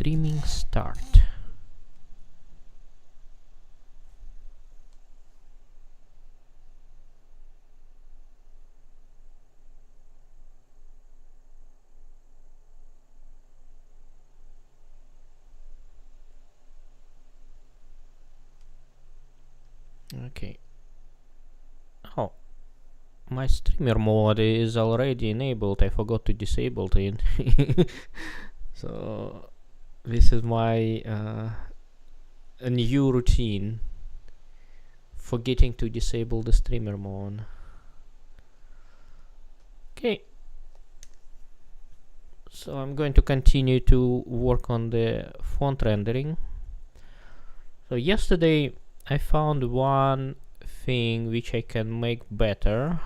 streaming start. Okay. Oh, my streamer mode is already enabled. I forgot to disable it. So this is my a new routine, forgetting to disable the streamer mode. Okay, so I'm going to continue to work on the font rendering. So yesterday I found one thing which I can make better.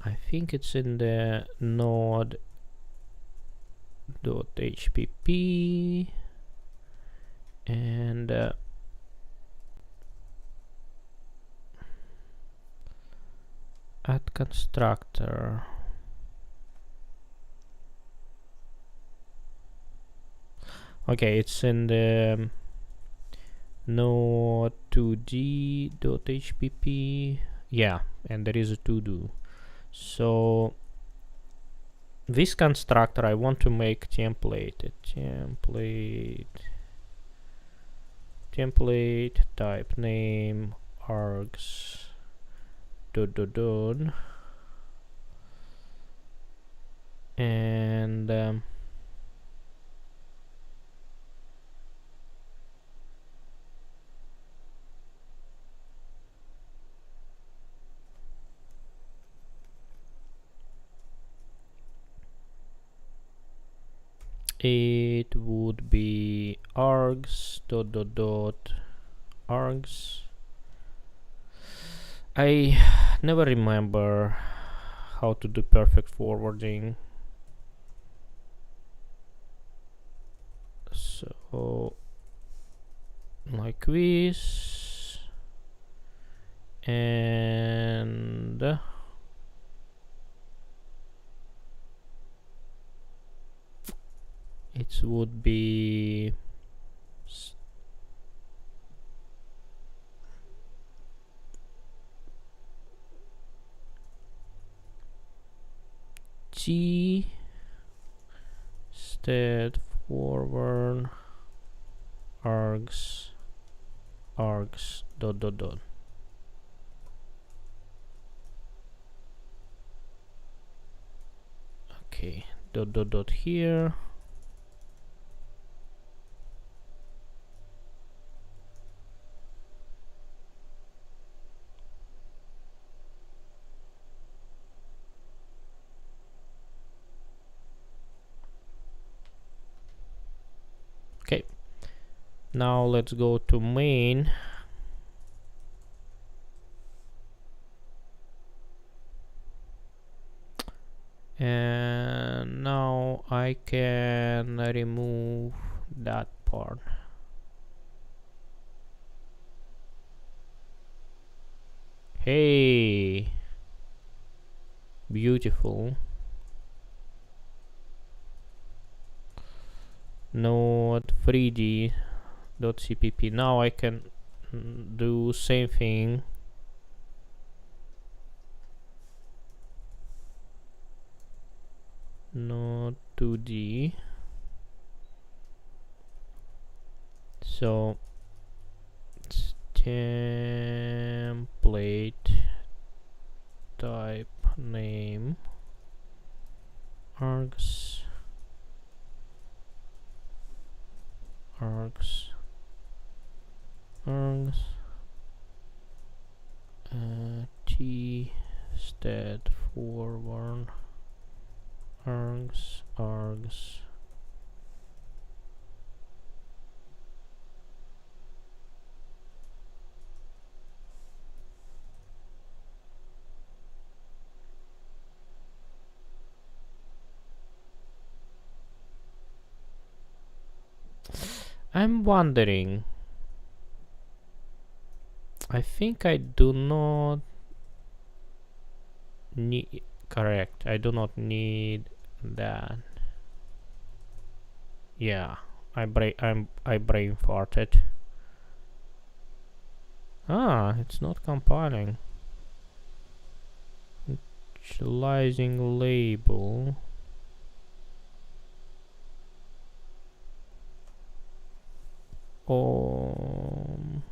I think it's in the node.hpp and add constructor. Okay, it's in the node2d.hpp. Yeah, and there is a to do. So this constructor I want to make template. Template type name args dot and it would be args dot args. I never remember how to do perfect forwarding, so like this, and it would be T stat forward args dot. Okay, dot here. Okay, now let's go to main. And now I can remove that part. Hey, beautiful. Node 3d.cpp. Now I can do same thing. Node 2d. So it's template type name args t stat forward args. I'm wondering, I think I do not need, correct, I do not need that. Yeah, I brain farted. Ah, it's not compiling. Initializing label. Um,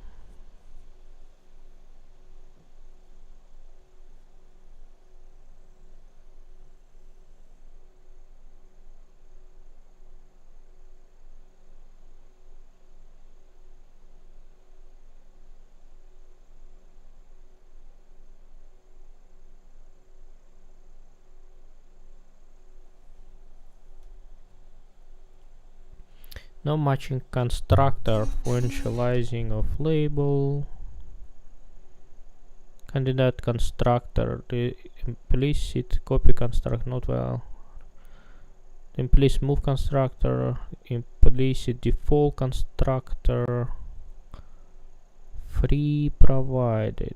no matching constructor for initializing of label. Candidate constructor, the implicit copy construct not well. The implicit move constructor, implicit default constructor, free provided.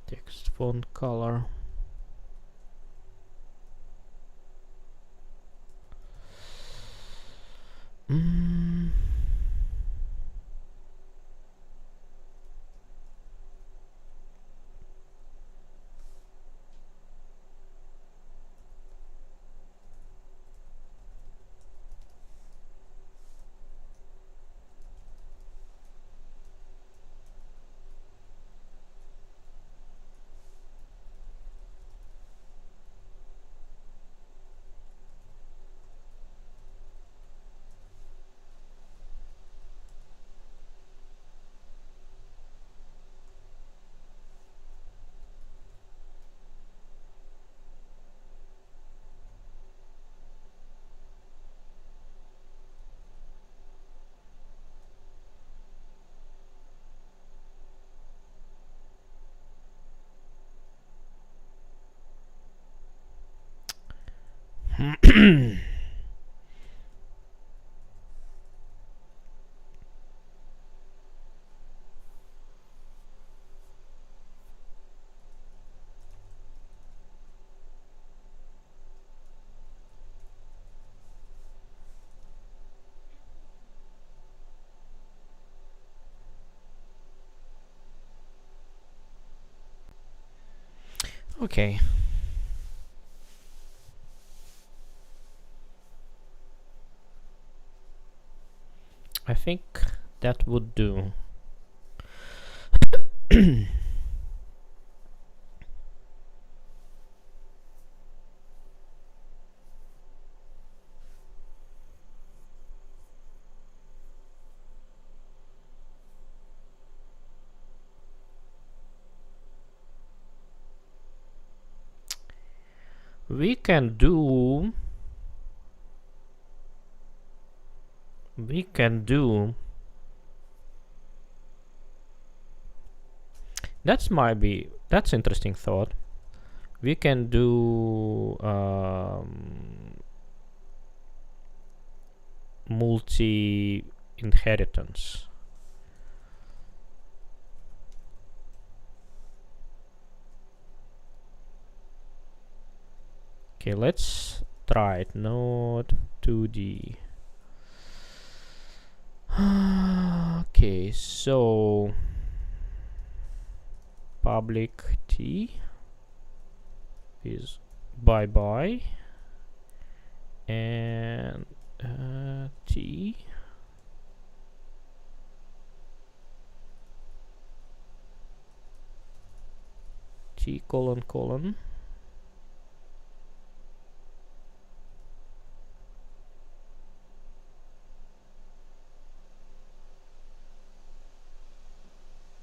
Text font color. Okay. I think that would do. We can do that's interesting thought. We can do multi inheritance. Okay, let's try it. Node 2D. Okay, so public T is bye bye, and T colon colon.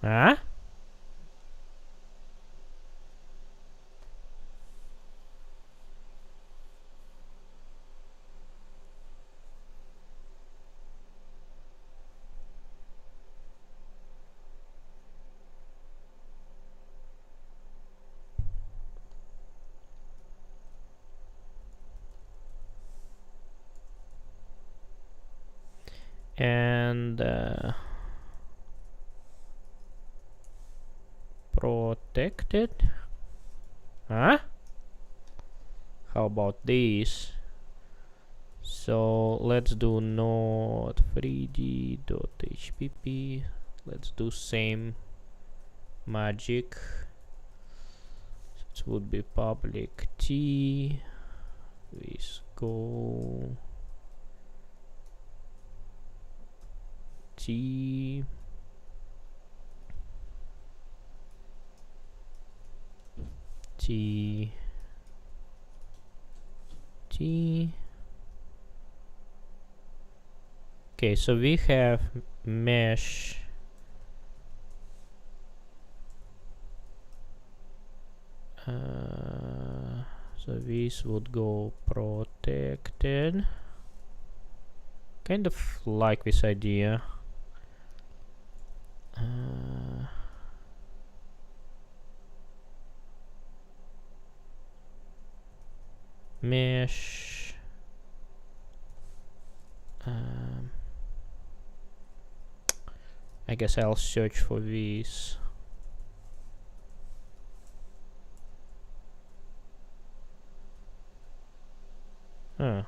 Huh? and protected. Huh? How about this? So let's do node 3d.hpp. Let's do same magic. So it would be public t with go t t t. Okay, so we have mesh so this would go protected. Kind of like this idea. Mesh I guess I'll search for these. Huh.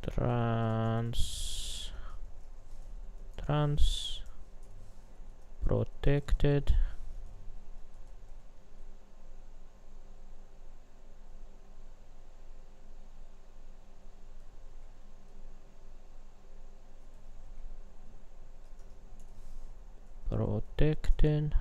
Trans protected. Protected.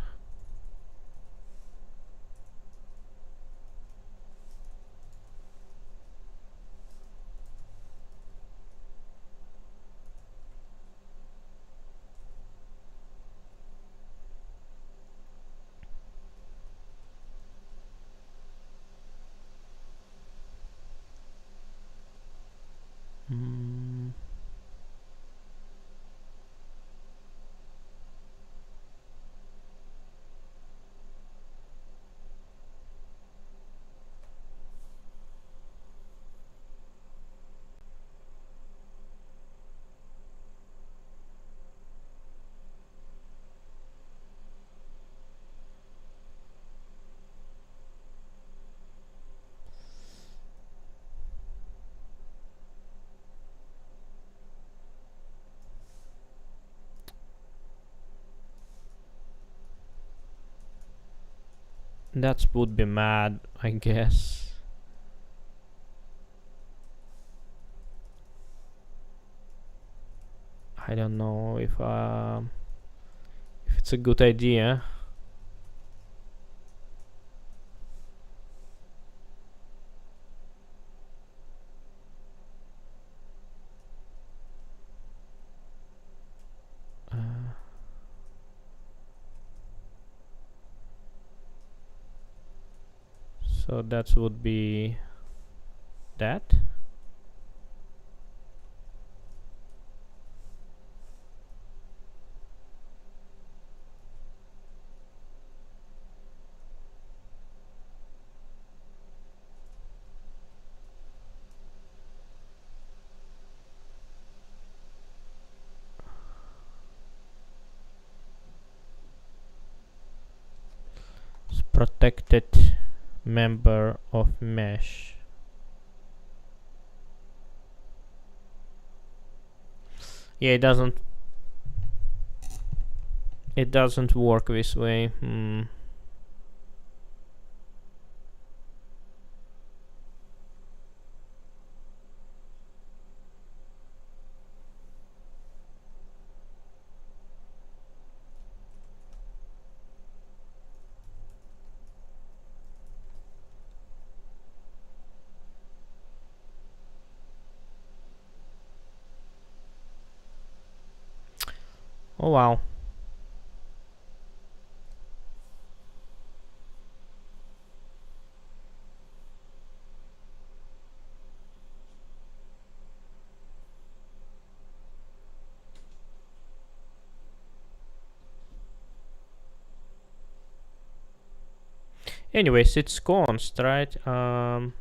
That would be mad, I guess. I don't know if it's a good idea. So that would be that. It's protected member of mesh. Yeah, it doesn't work this way. Oh wow. Anyways, it's const, right? So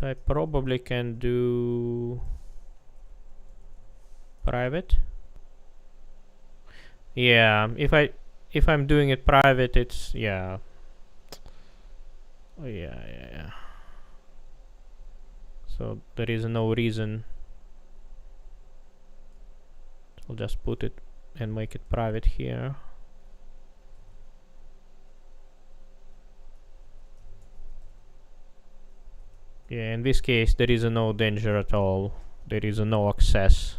I probably can do private. Yeah, if I'm doing it private, it's yeah. Oh, yeah. So there is no reason. I'll just put it and make it private here. Yeah, in this case there is no danger at all. There is no access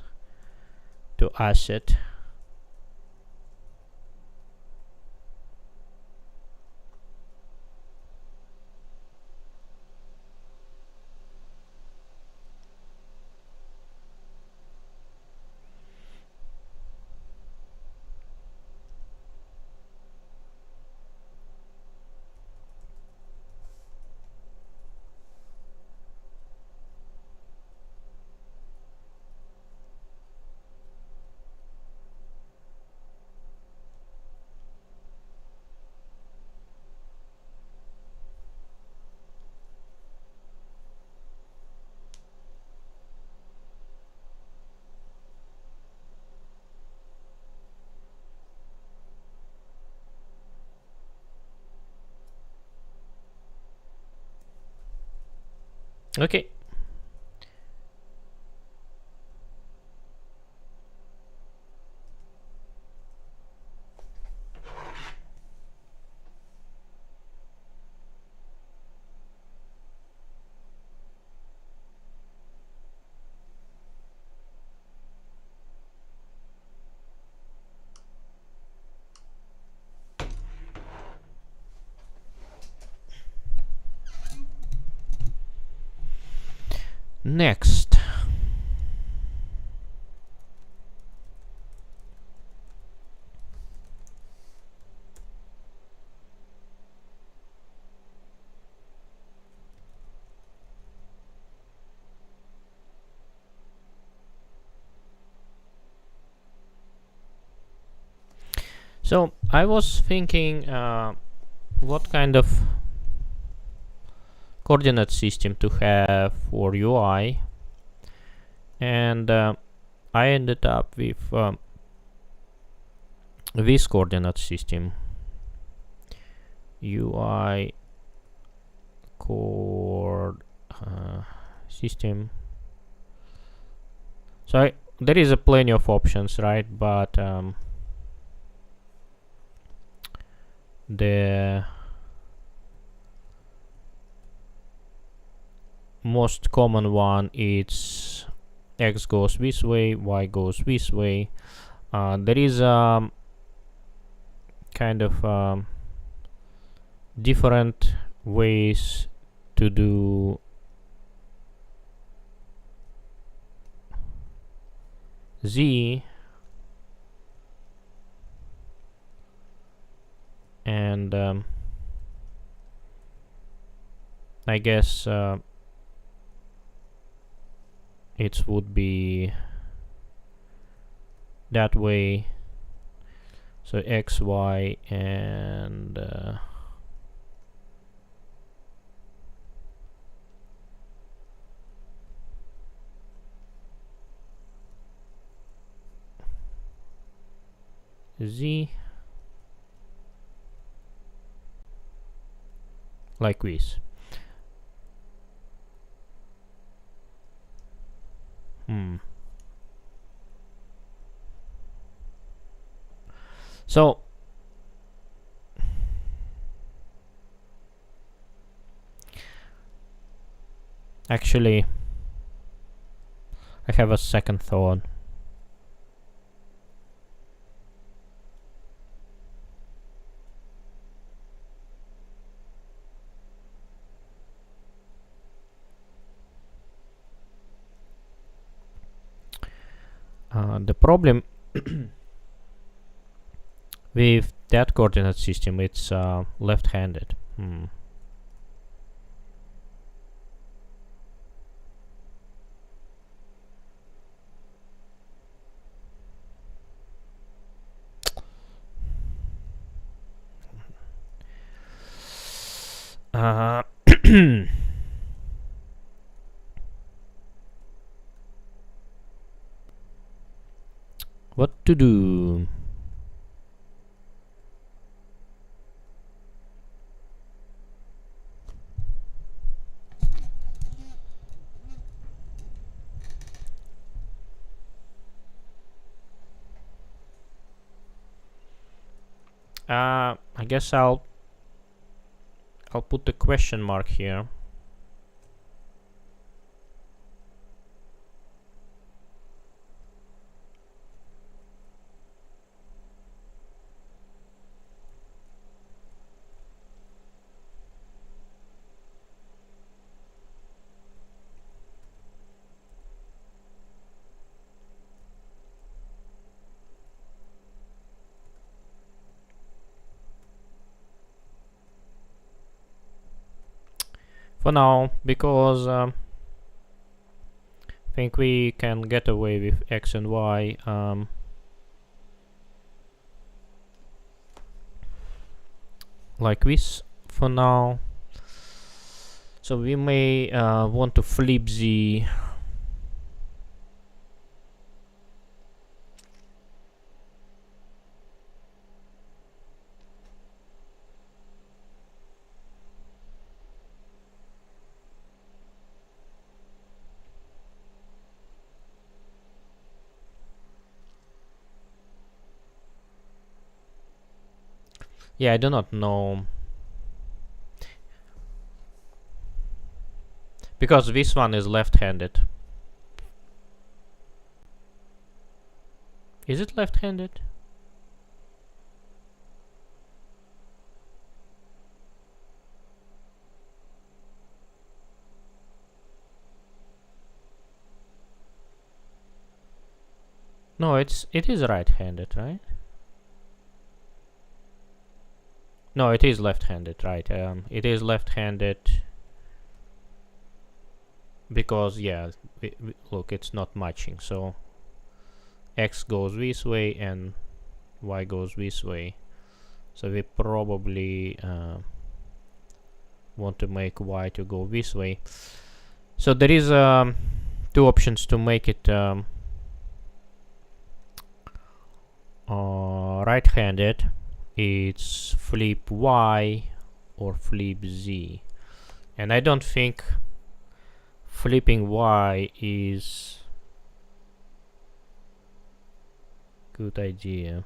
to asset. Okay. Next. So I was thinking what kind of coordinate system to have for UI, and I ended up with this coordinate system, UI coord system. So there is a plenty of options, right? But the most common one is x goes this way, y goes this way. There is kind of different ways to do z, and I guess it would be that way. So x, y, and z, like this. So actually I have a second thought. The problem with that coordinate system, it's left-handed. Uh, what to do? I guess I'll put the question mark here. For now, because I think we can get away with X and Y. Like this for now. So we may want to flip the I do not know, because this one is left-handed. Is it left-handed? No, it is right-handed, right? No, it is left-handed, right? It is left-handed because look, it's not matching. So X goes this way and Y goes this way. So we probably want to make Y to go this way. So there is two options to make it right-handed. It's flip Y or flip Z, and I don't think flipping Y is good idea.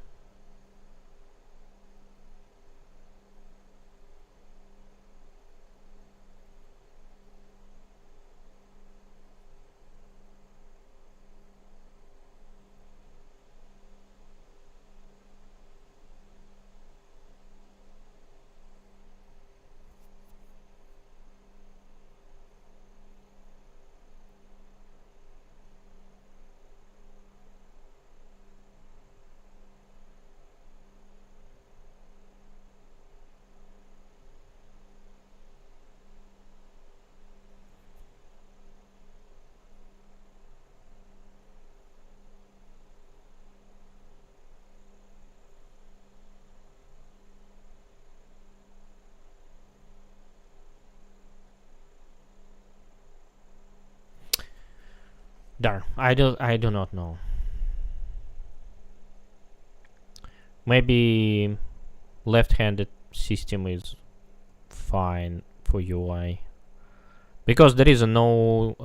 Darn, I do not know. Maybe left-handed system is fine for UI, because there is no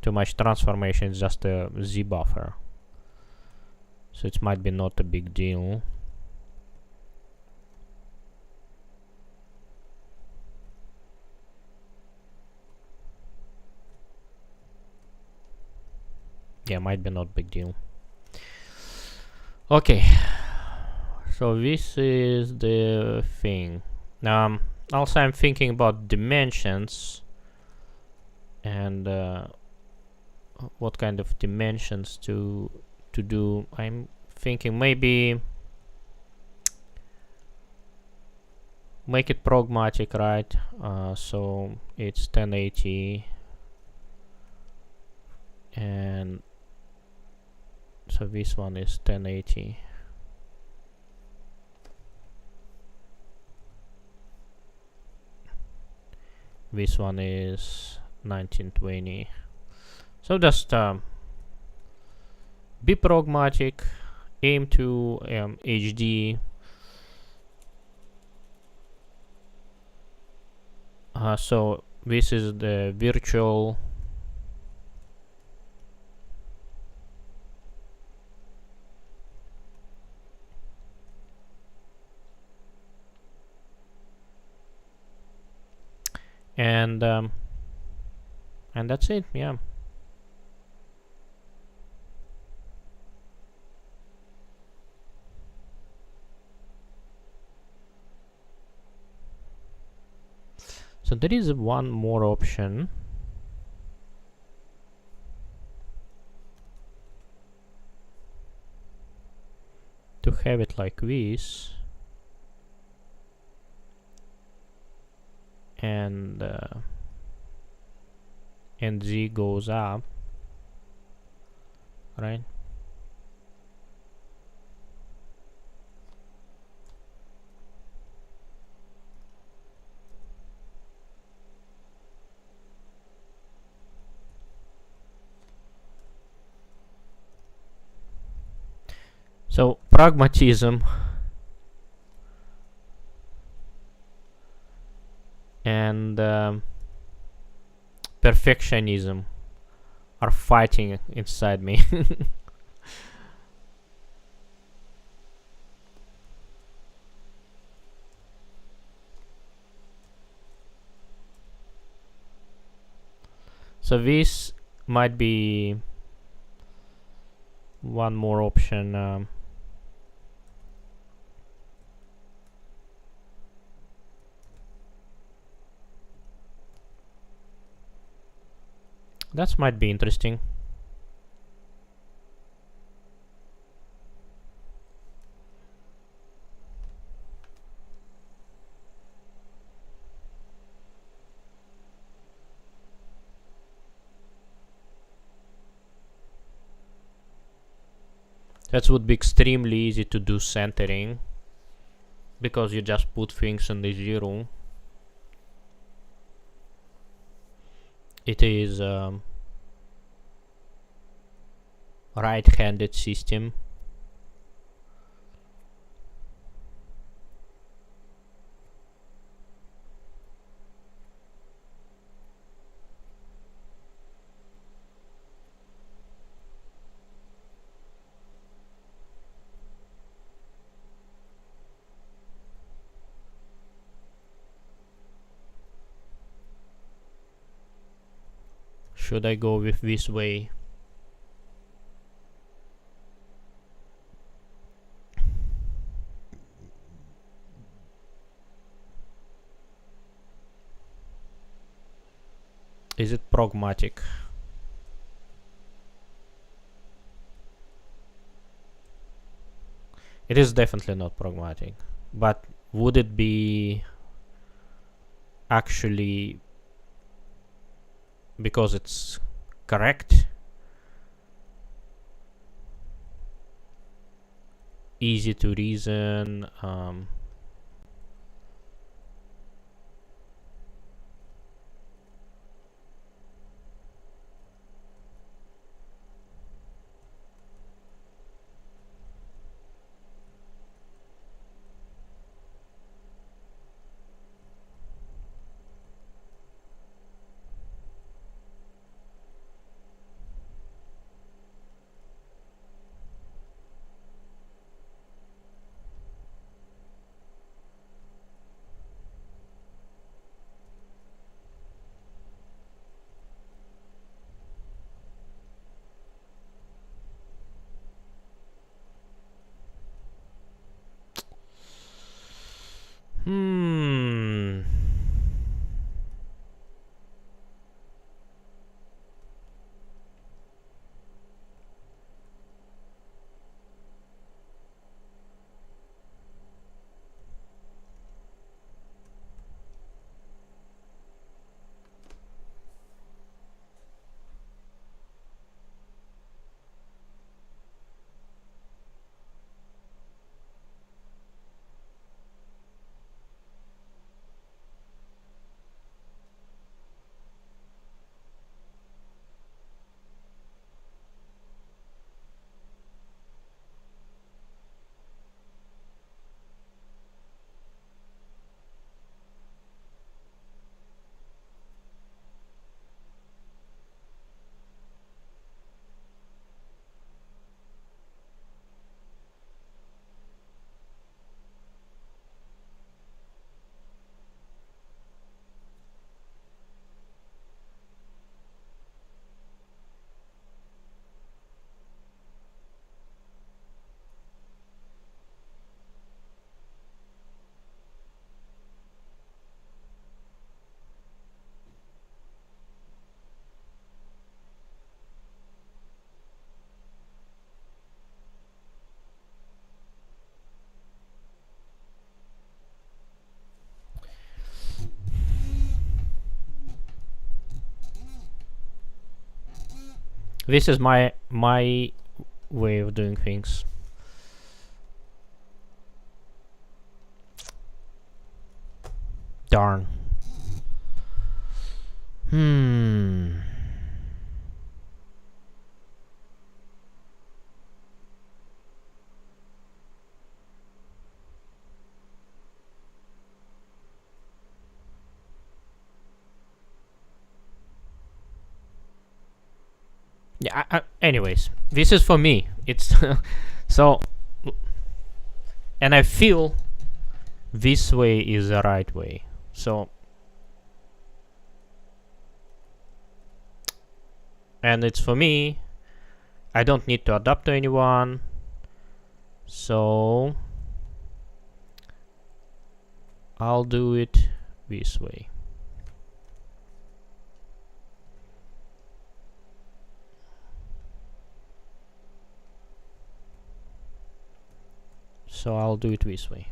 too much transformation. It's just a Z buffer, so it might be not a big deal. Yeah, might be not big deal. Okay, so this is the thing. Also I'm thinking about dimensions and what kind of dimensions to do. I'm thinking maybe make it pragmatic, right? So it's 1080 and so this one is 1080. This one is 1920. So just be pragmatic, aim to HD. So this is the virtual and that's it. Yeah. So there is one more option. To have it like this, and Z goes up, right? So pragmatism and perfectionism are fighting inside me. So this might be one more option. That might be interesting. That would be extremely easy to do centering, because you just put things in the zero. It is right-handed system. Should I go with this way? Is it pragmatic? It is definitely not pragmatic. But would it be actually because it's correct? Easy to reason. This is my way of doing things. Darn. Yeah, anyways, this is for me. It's so, and I feel this way is the right way. So, and it's for me. I don't need to adapt to anyone. So, I'll do it this way. So I'll do it this way.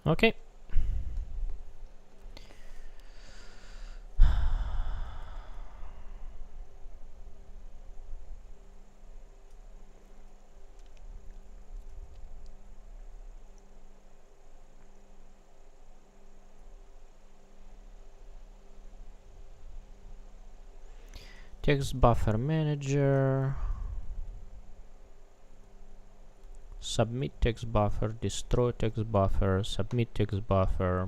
Okay. Text buffer manager. Submit text buffer, destroy text buffer, submit text buffer.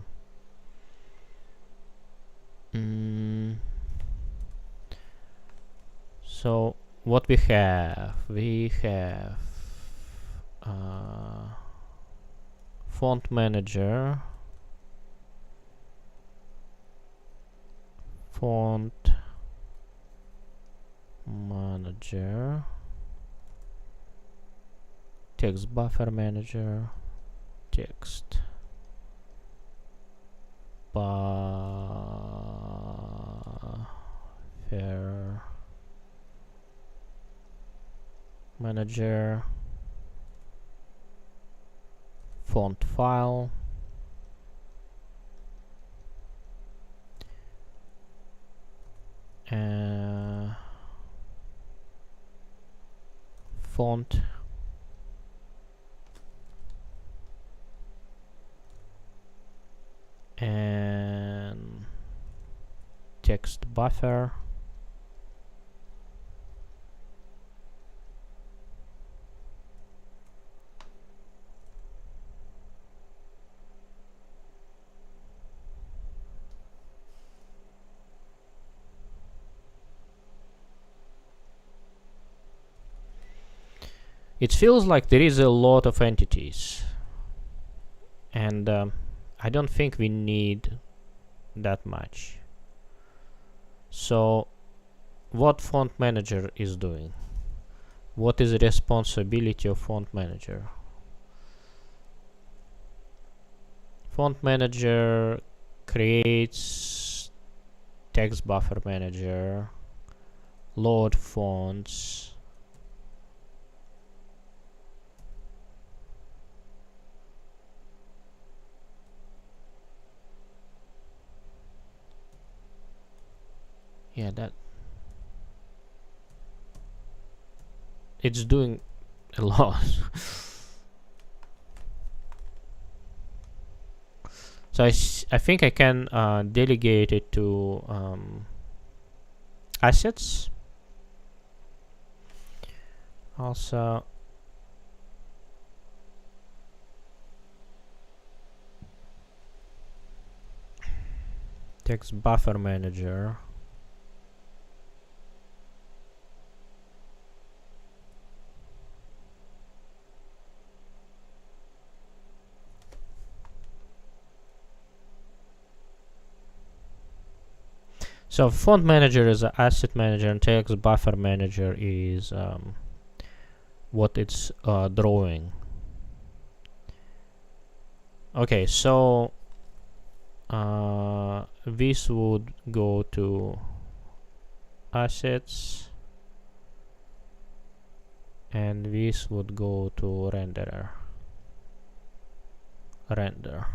So what we have? We have font manager, font manager, text buffer manager, text buffer manager, font file, font and text buffer. It feels like there is a lot of entities, and I don't think we need that much. So what font manager is doing? What is the responsibility of font manager? Font manager creates text buffer manager, load fonts, yeah, that it's doing a lot. So I think I can delegate it to assets. Also, text buffer manager. So font manager is an asset manager, and text buffer manager is what it's drawing. Okay, so this would go to assets, and this would go to renderer. Render.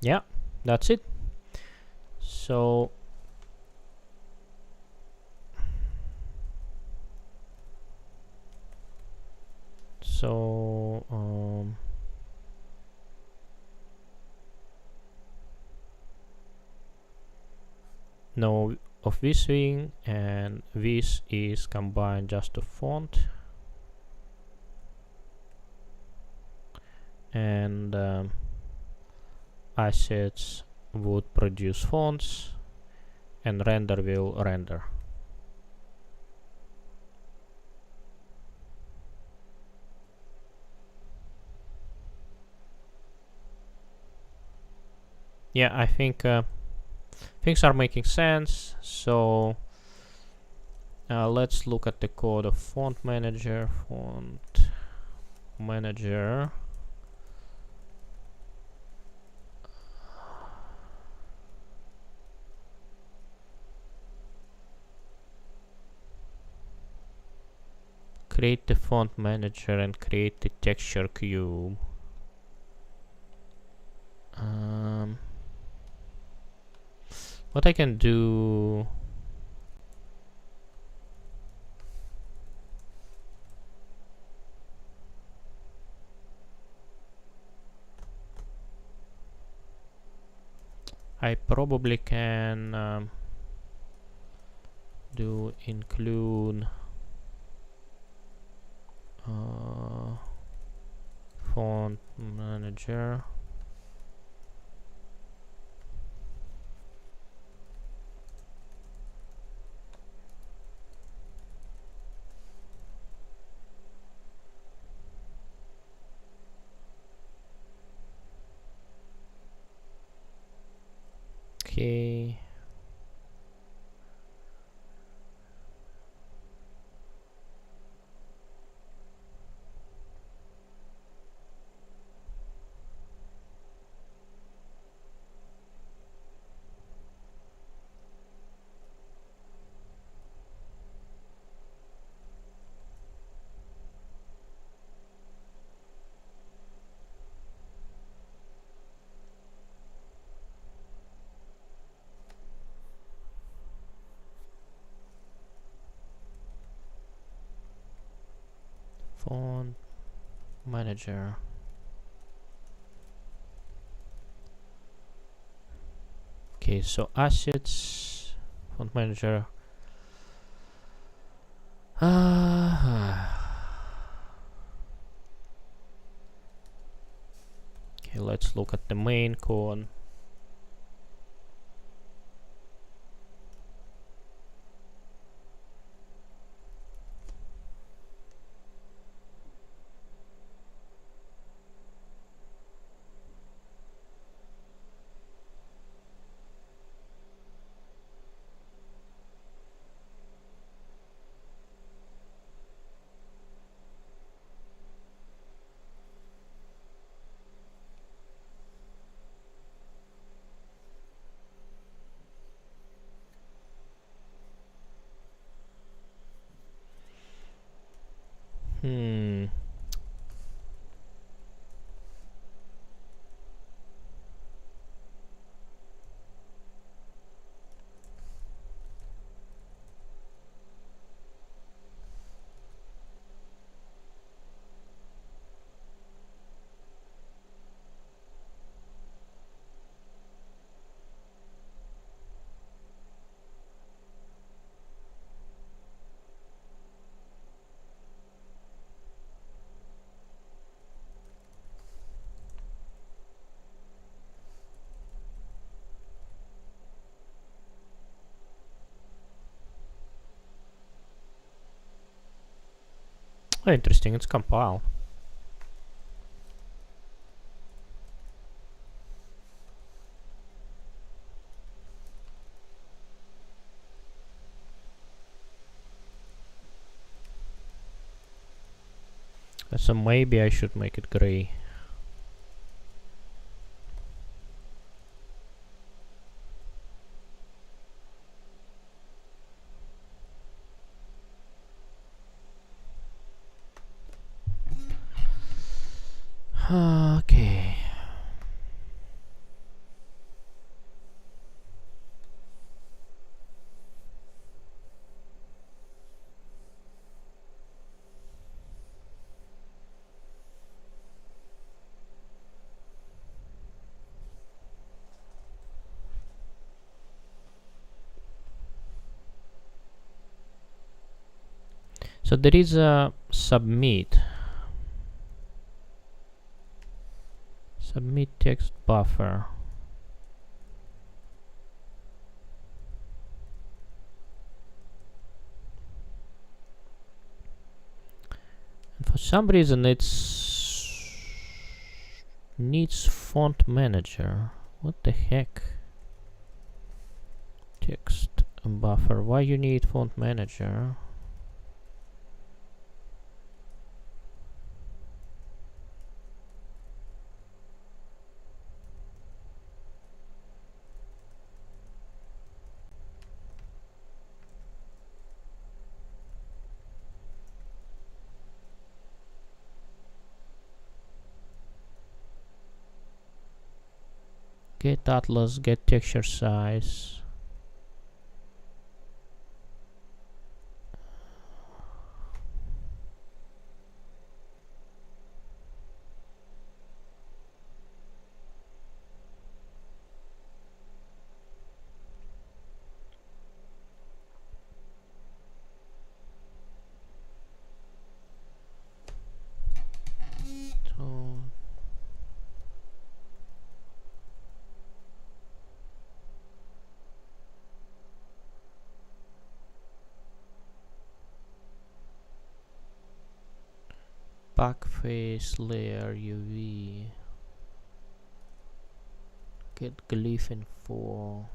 Yeah, that's it. So now of this thing, and this is combined just to font, and assets would produce fonts, and render will render. Yeah, I think things are making sense. So let's look at the code of font manager. Font manager. Create the font manager and create the texture cube. What I can do, I probably can do include font manager. Okay. Font manager. Okay, so assets, font manager. Okay, let's look at the main code. Oh, interesting, it's compile. So maybe I should make it gray. Okay. So there is a submit text buffer. And for some reason it's needs font manager. What the heck? Text buffer. Why you need font manager? Get atlas, get texture size. So backface layer UV. Get glyph info.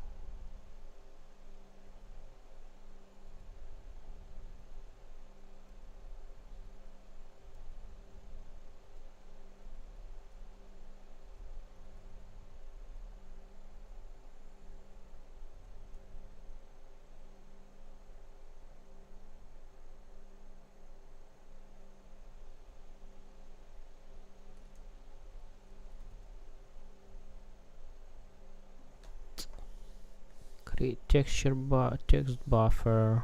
Create texture text buffer.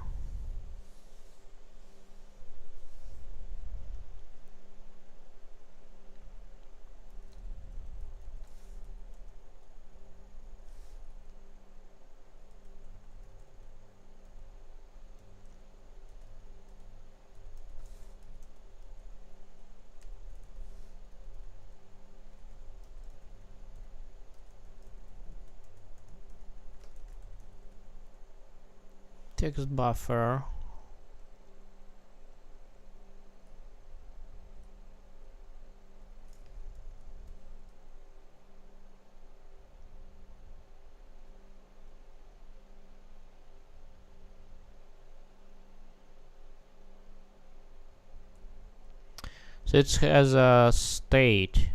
Text buffer. So it has a state,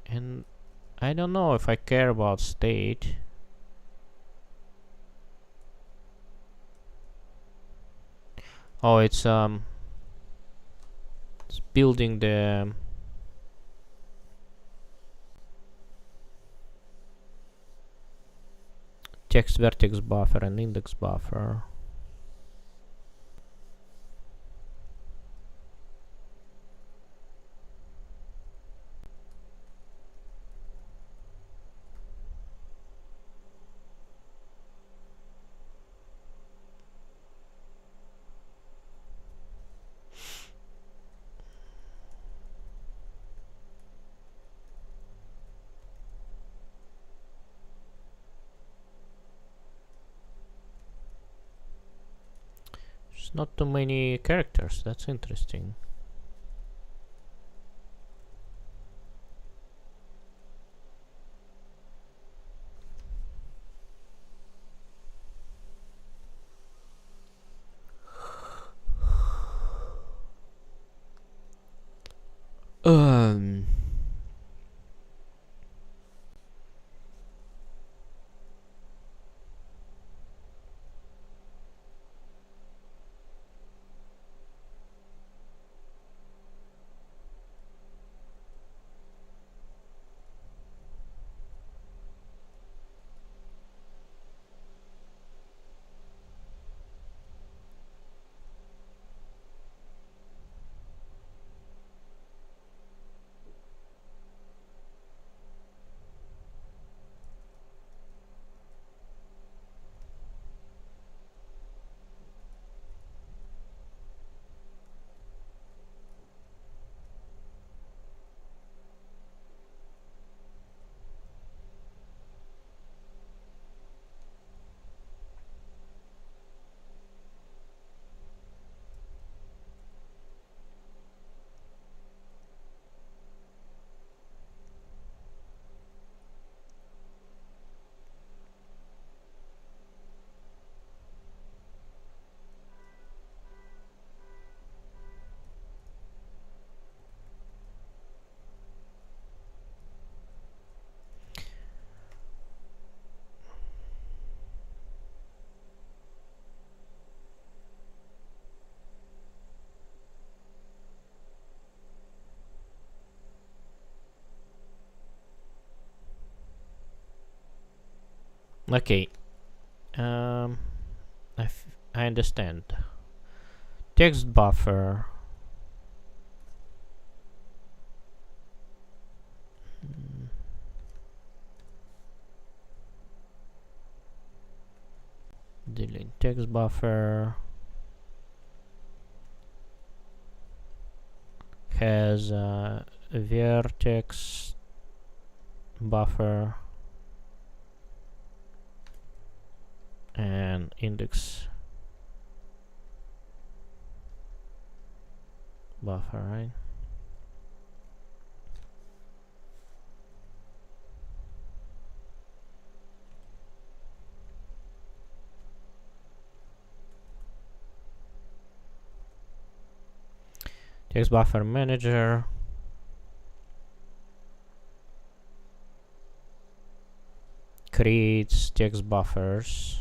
and I don't know if I care about state. Oh, it's building the text vertex buffer and index buffer. There's not too many characters. That's interesting. Okay. I understand. Text buffer. Delete text buffer. Has a vertex buffer and index buffer, right? Text buffer manager. Creates text buffers.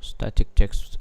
Static text.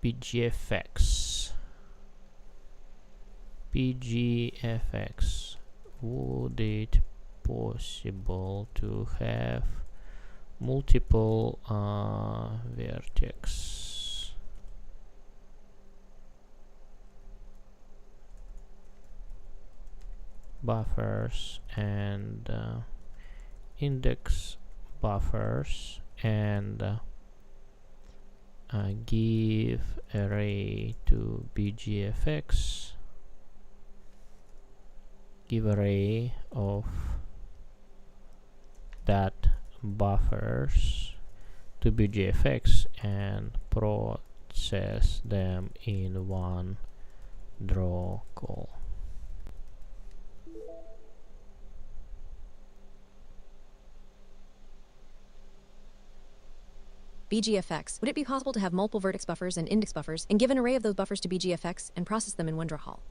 PGFX. PGFX. Would it possible to have multiple vertex buffers and index buffers and give array to bgfx, give array of that buffers to bgfx and process them in one draw call. BGFX. Would it be possible to have multiple vertex buffers and index buffers and give an array of those buffers to BGFX and process them in one draw call?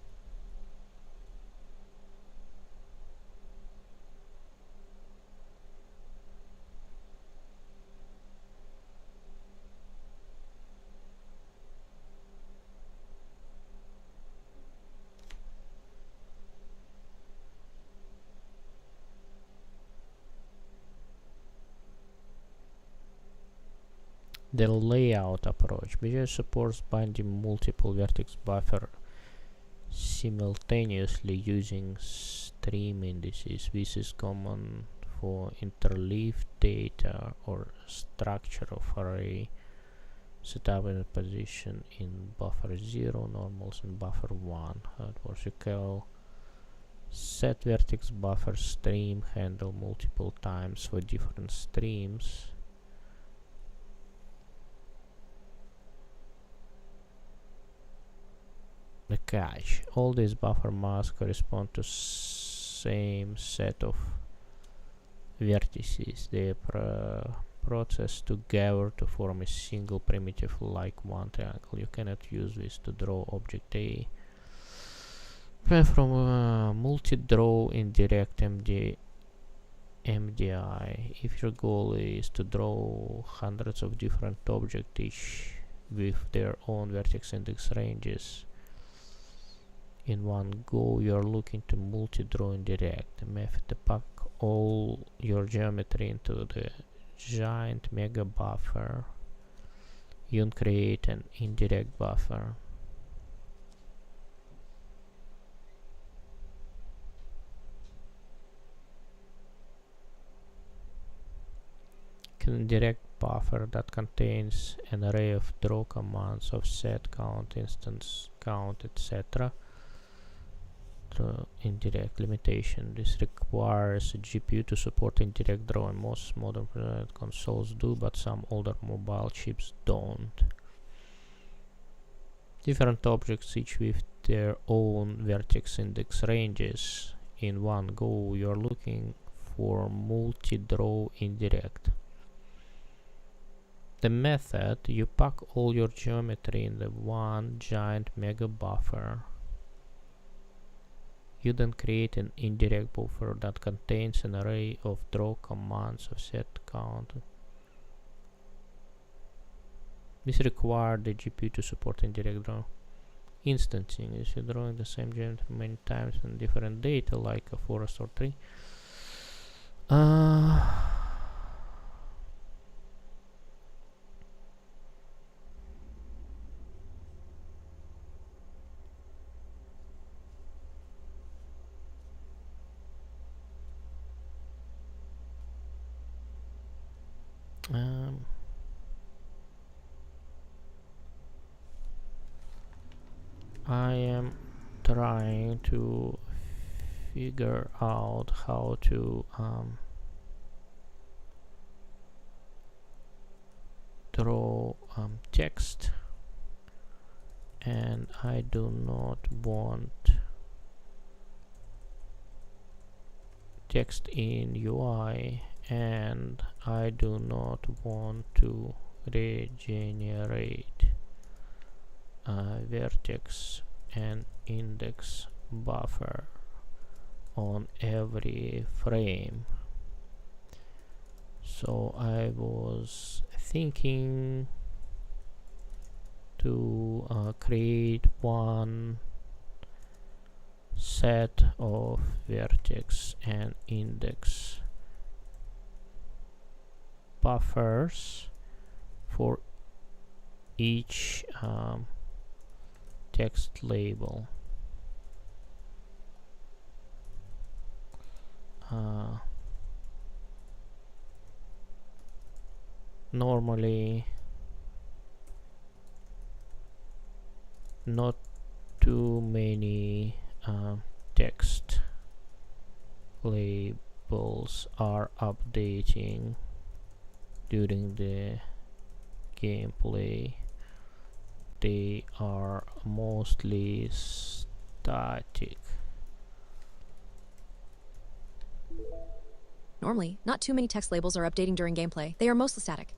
The layout approach. BGI supports binding multiple vertex buffer simultaneously using stream indices. This is common for interleaved data or structure of array set up in a position in buffer 0, normals in buffer 1. How it works, you call set vertex buffer stream handle multiple times for different streams. The catch: all these buffer masks correspond to same set of vertices. They are processed together to form a single primitive like one triangle. You cannot use this to draw object A from multi-draw indirect MDI. If your goal is to draw hundreds of different objects, each with their own vertex index ranges, in one go, you are looking to multi-draw indirect. The method to pack all your geometry into the giant mega buffer. You can create an indirect buffer. Indirect buffer that contains an array of draw commands of set, count, instance count, etc. Indirect limitation. This requires a GPU to support indirect draw, and most modern consoles do, but some older mobile chips don't. Different objects, each with their own vertex index ranges. In one go, you are looking for multi-draw indirect. The method: you pack all your geometry in the one giant mega buffer. You then create an indirect buffer that contains an array of draw commands of set, count. This requires the GPU to support indirect draw. Instancing is you're drawing the same geometry many times in different data, like a forest or tree. I am trying to figure out how to draw text, and I do not want text in UI, and I do not want to regenerate vertex and index buffer on every frame. So I was thinking to create one set of vertex and index buffers for each text label. normally not too many text labels are updating during the gameplay. They are mostly static. Normally, not too many text labels are updating during gameplay. They are mostly static.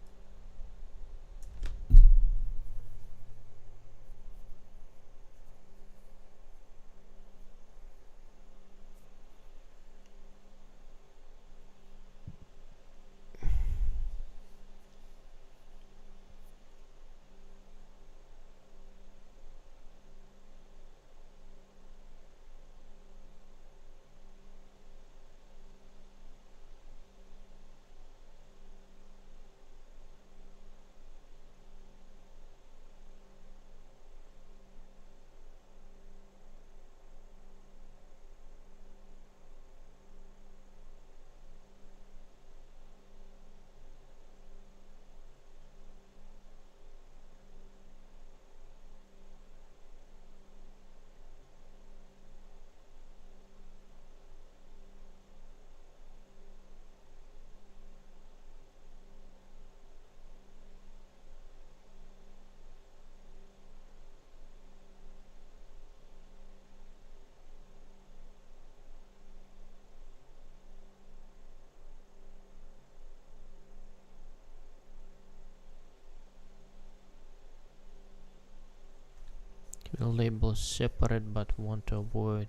We'll label separate, but want to avoid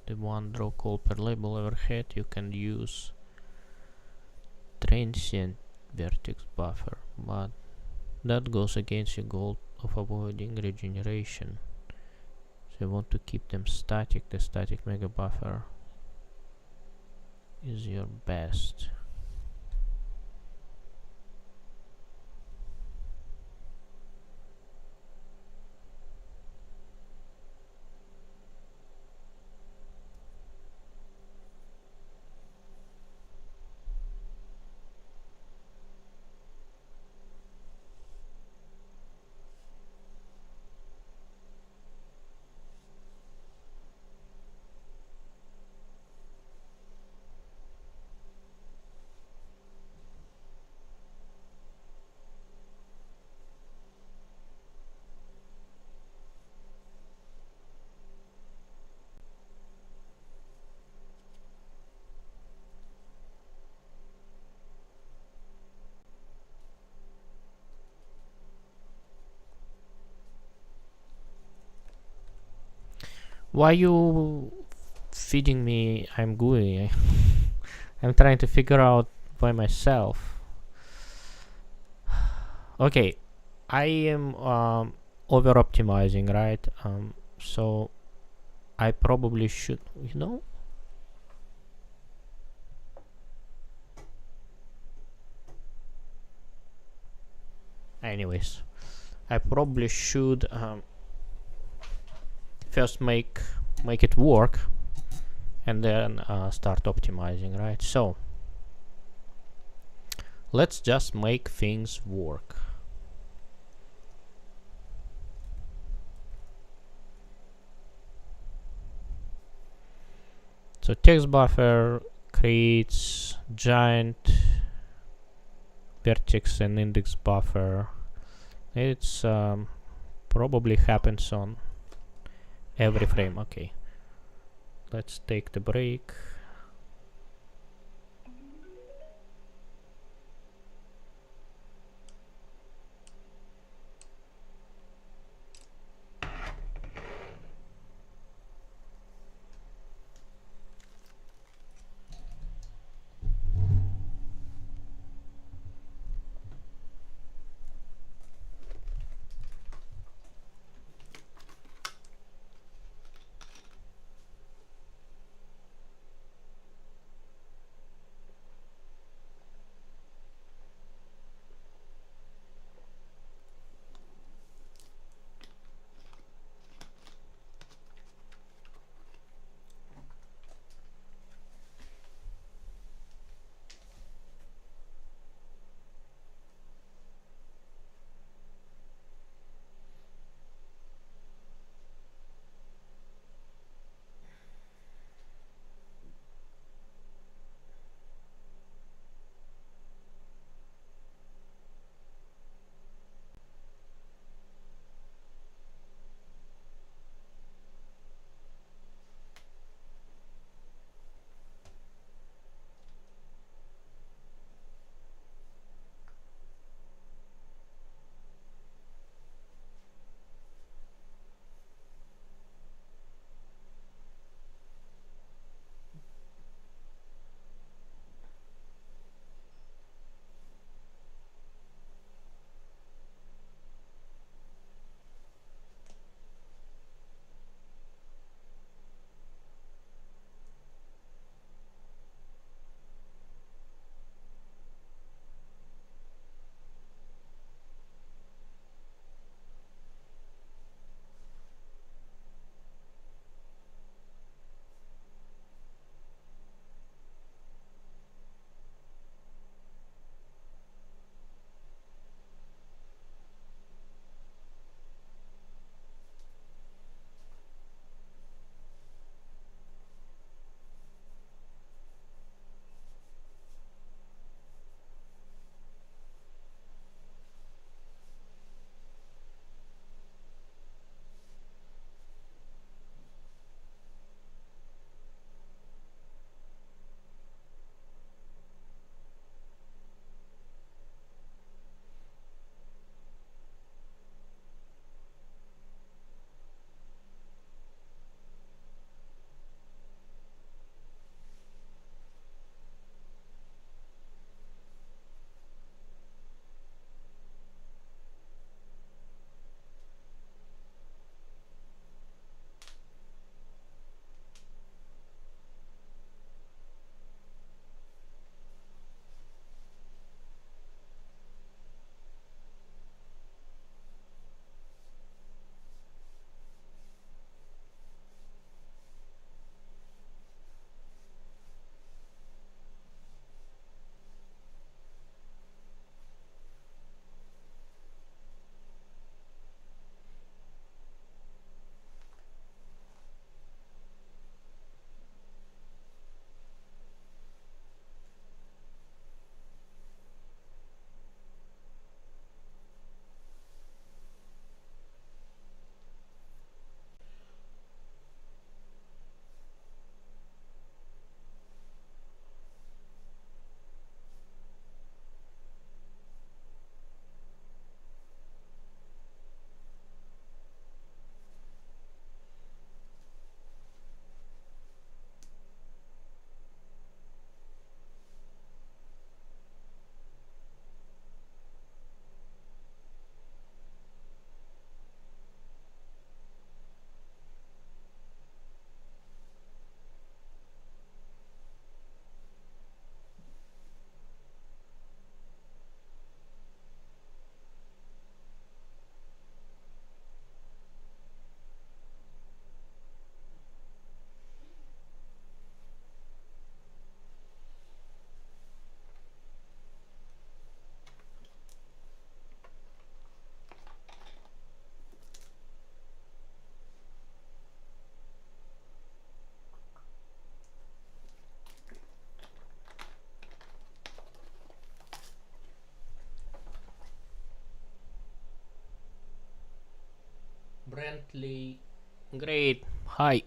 the one draw call per label overhead. You can use transient vertex buffer, but that goes against your goal of avoiding regeneration. So you want to keep them static. The static mega buffer is your best. Why you feeding me? I'm GUI. I'm trying to figure out by myself. Okay, I am over optimizing, right? So I probably should, you know. Anyways, I probably should first make it work, and then start optimizing, right? So let's just make things work. So text buffer creates giant vertex and index buffer. It's probably happens on every frame. Okay, let's take the break. Currently, great. Hi.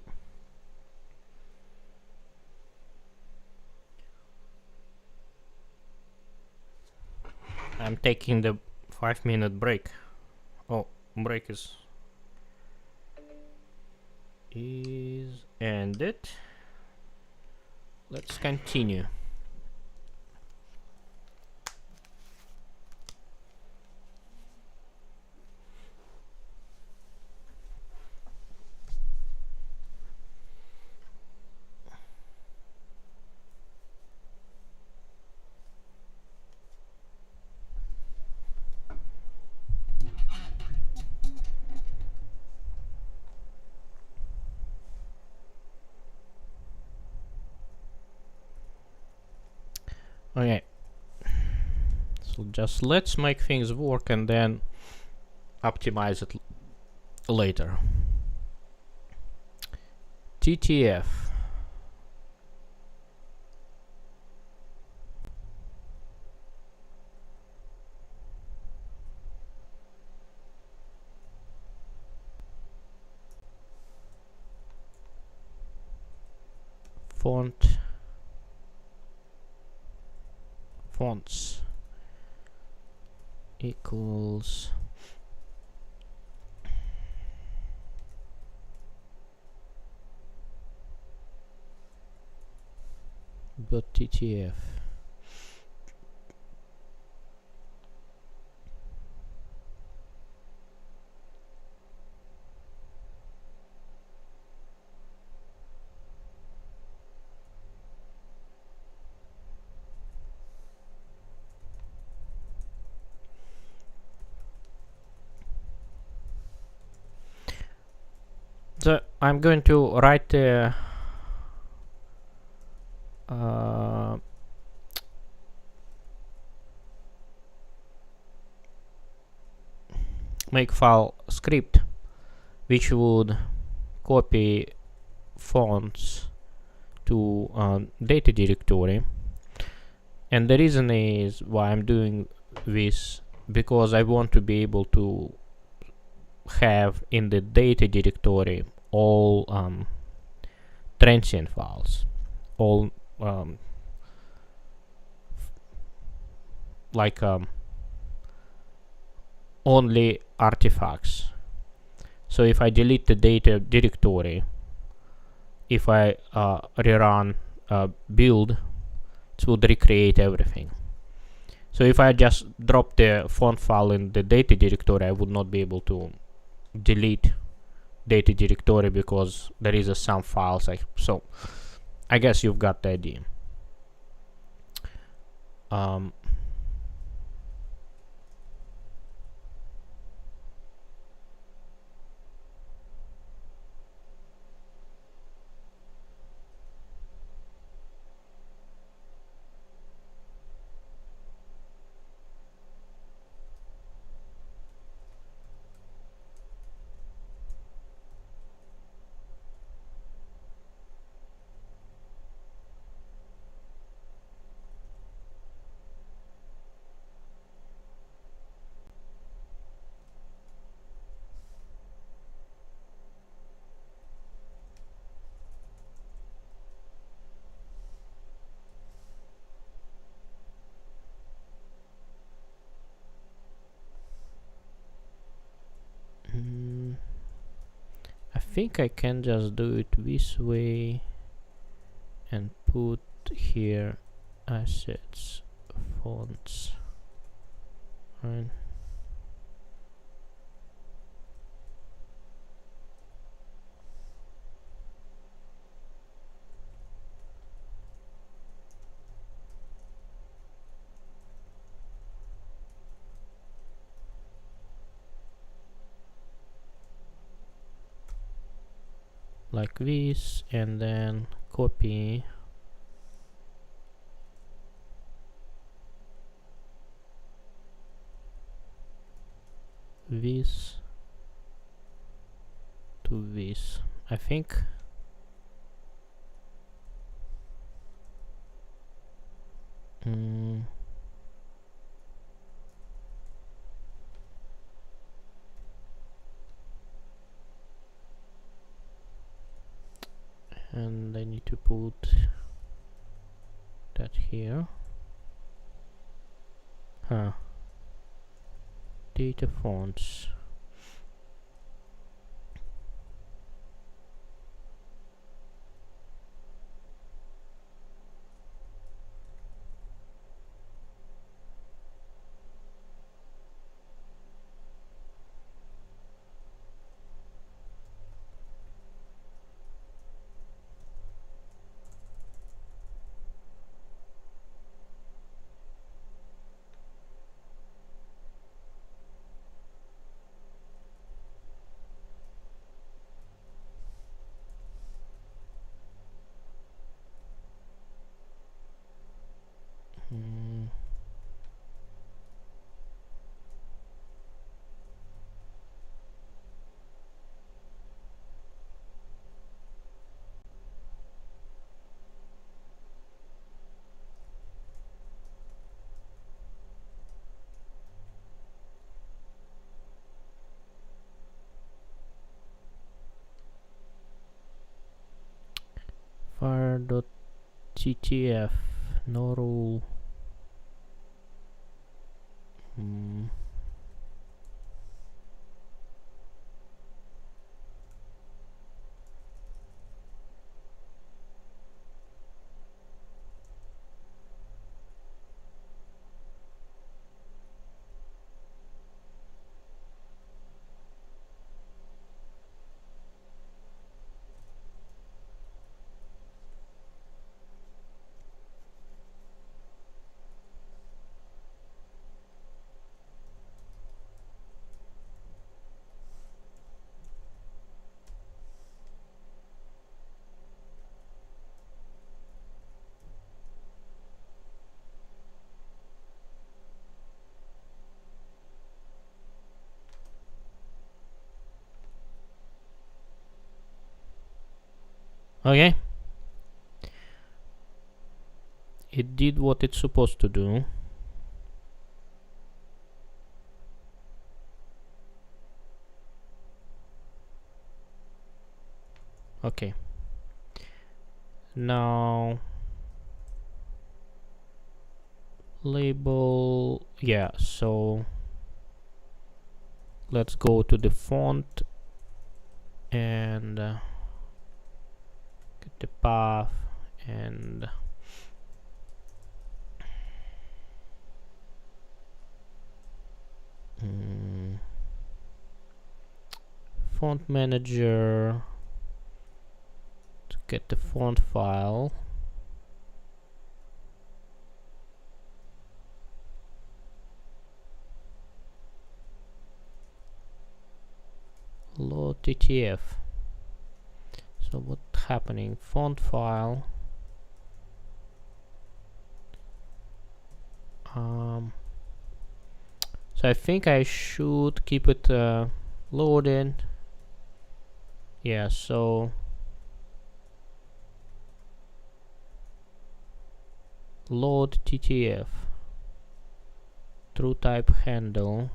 I'm taking the 5-minute break. Oh, break is ended. Let's continue. Okay. So just let's make things work and then optimize it later. TTF. Fonts equals .ttf. So I'm going to write the makefile script which would copy fonts to data directory, and the reason is why I'm doing this because I want to be able to have in the data directory all transient files, all like only artifacts. So if I delete the data directory, if I rerun build, it would recreate everything. So if I just drop the font file in the data directory, I would not be able to delete data directory because there is some files. So I guess you've got the idea. I think I can just do it this way and put here assets fonts, right? Like this, and then copy this to this. I think put that here. Data fonts. Fire.ttf, no rule. Okay. It did what it's supposed to do. Okay. Now label, yeah, so let's go to the font and get the path and font manager to get the font file. Load TTF. So what's happening? Font file. So I think I should keep it loaded. Yeah, so load TTF, true type handle.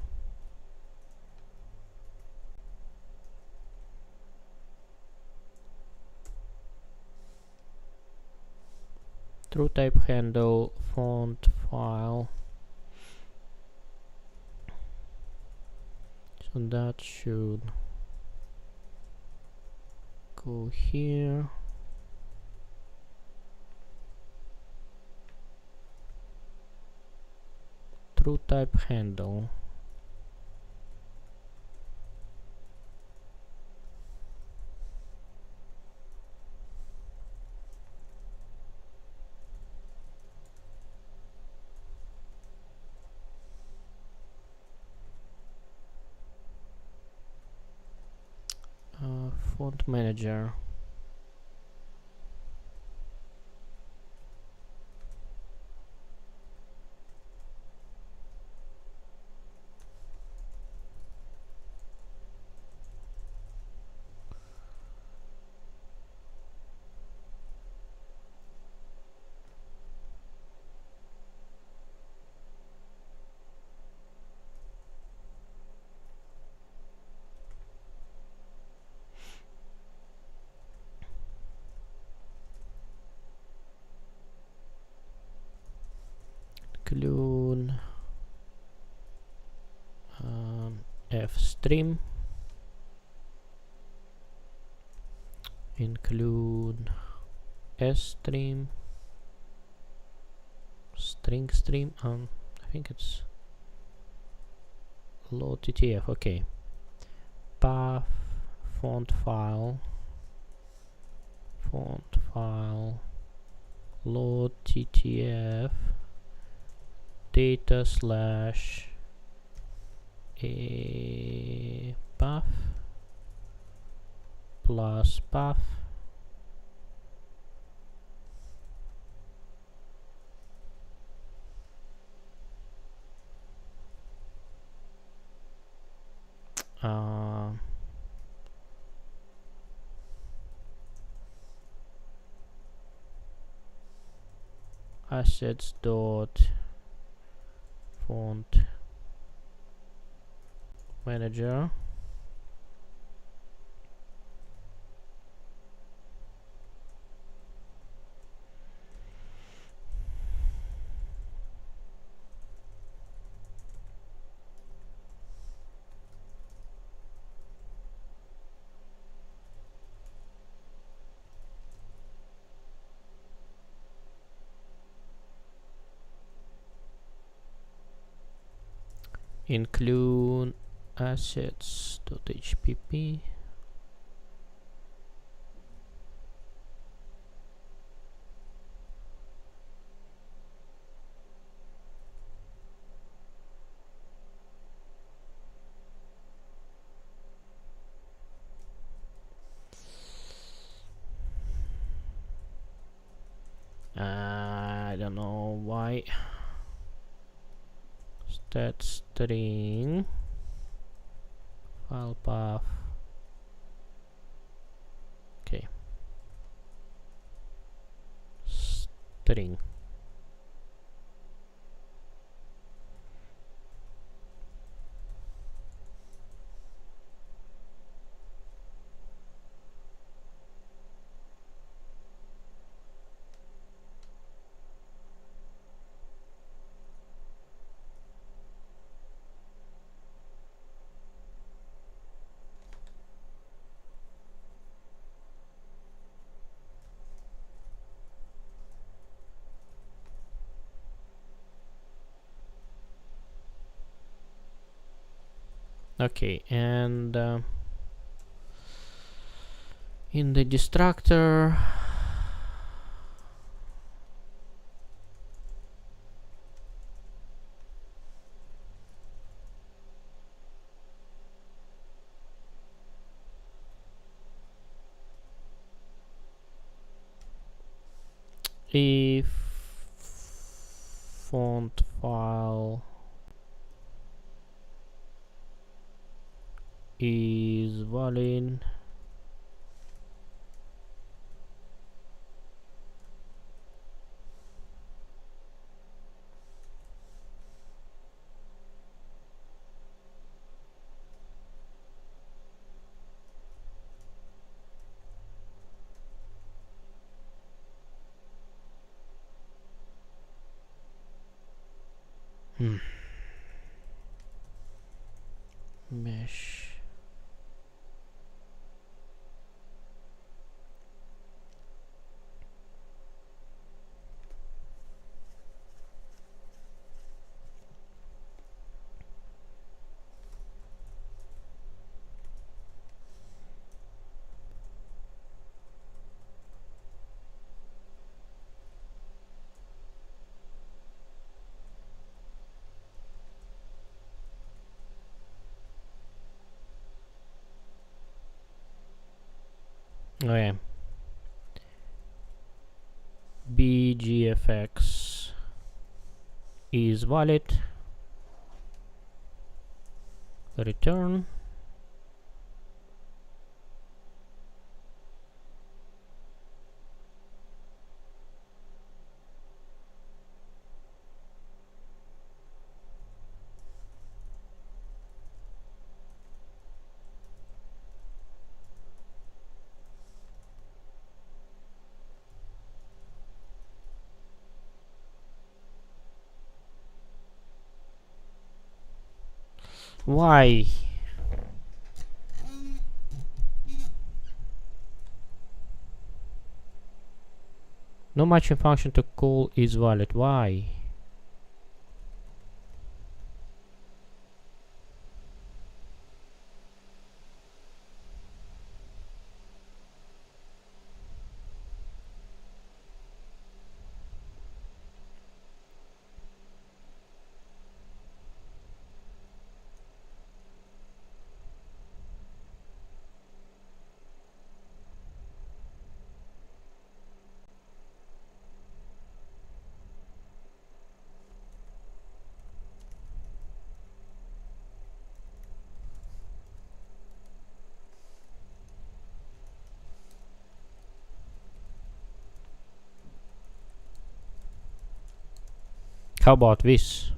True type handle font file. So that should go here. True type handle. Font manager. include fstream, include sstream, string stream. I think it's load ttf. Okay, path font file load ttf data slash a path plus path assets dot font manager include assets.hpp I don't know why stat string file path. Okay, string. Okay, and in the destructor if font file is valid, mesh. Okay, bgfx is valid, return. Why? No matching function to call is valid. Why? How about this?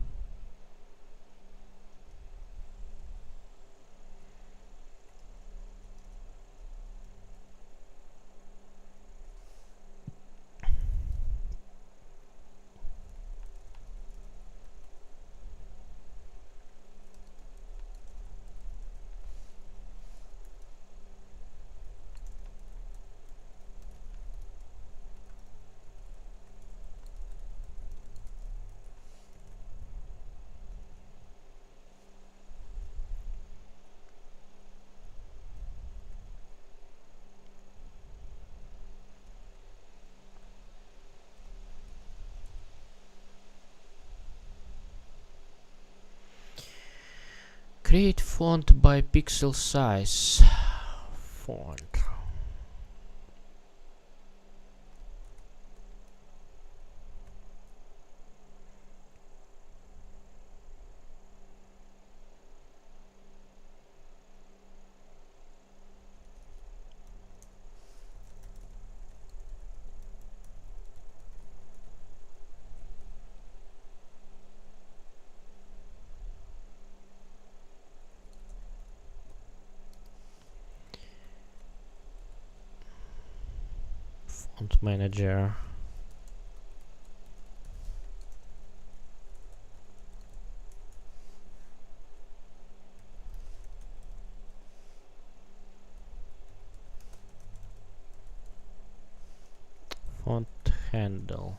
Create font by pixel size. Font. Font manager. Font handle.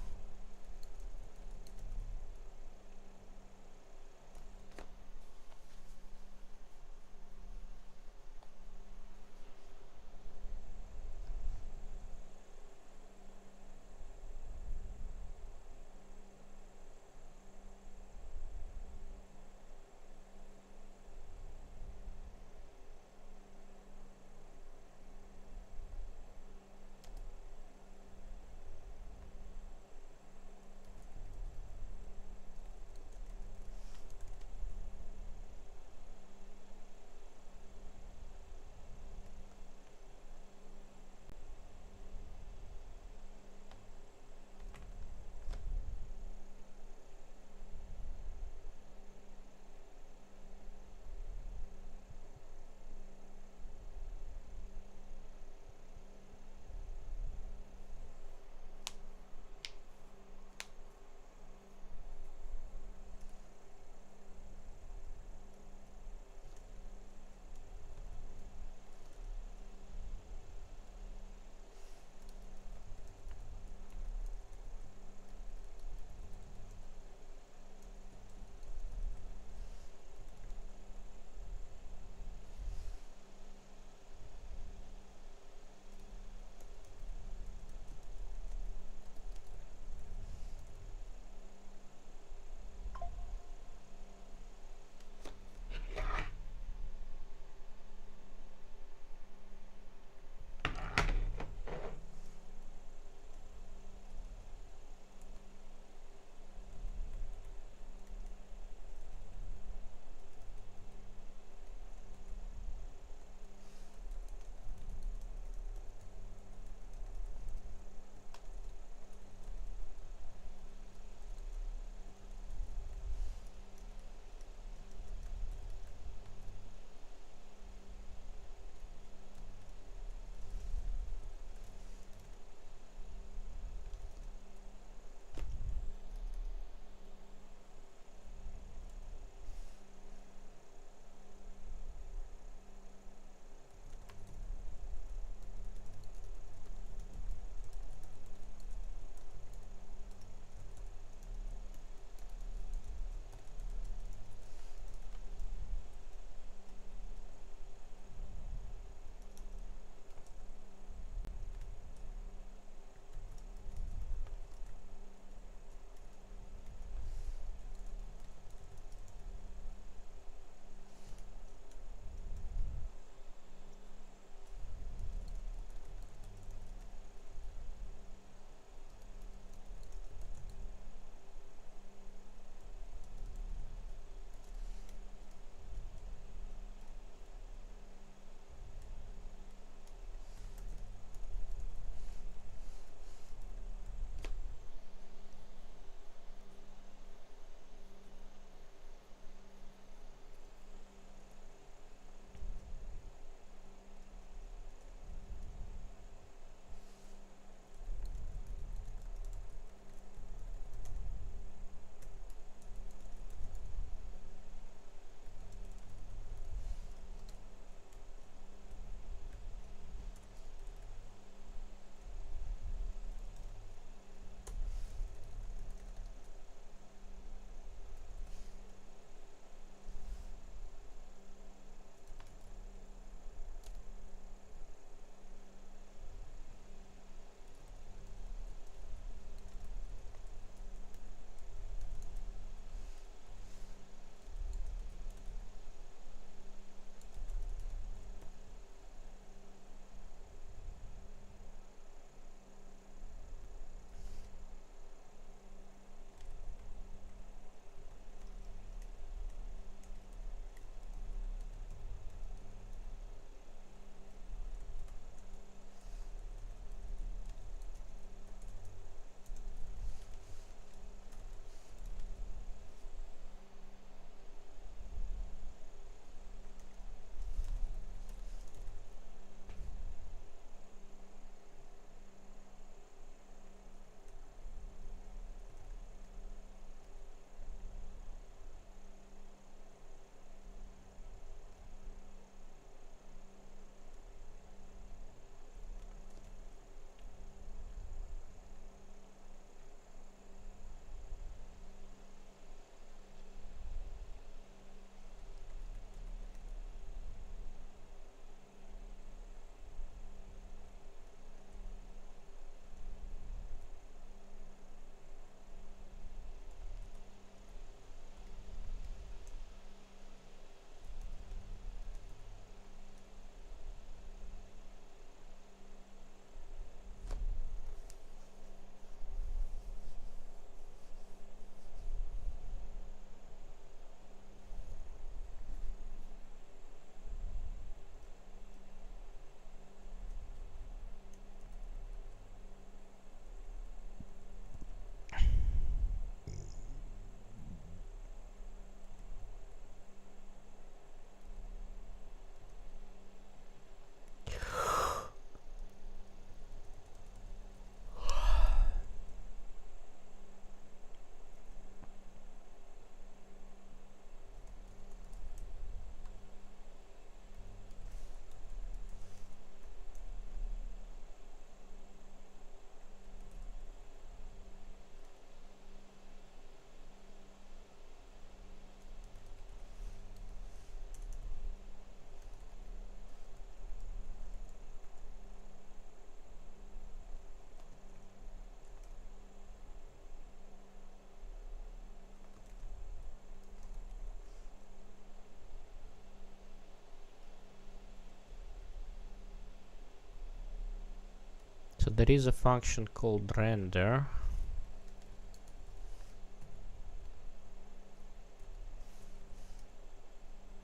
there is a function called render.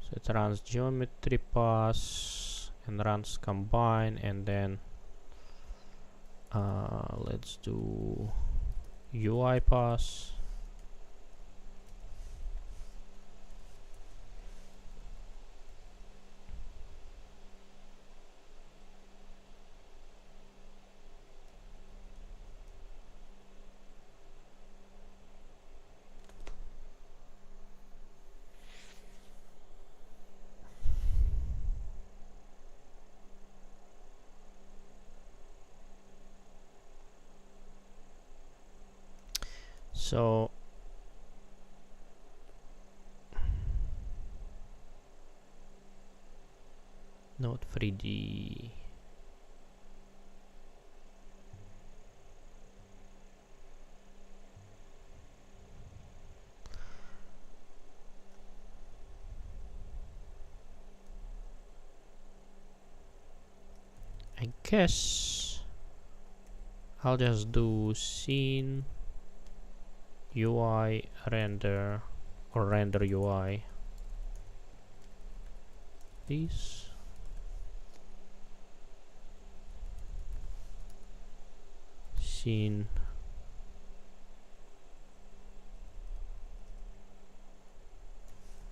So it runs geometry pass and runs combine, and then let's do UI pass. So not 3D. I guess I'll just do scene UI render or render UI. This. Scene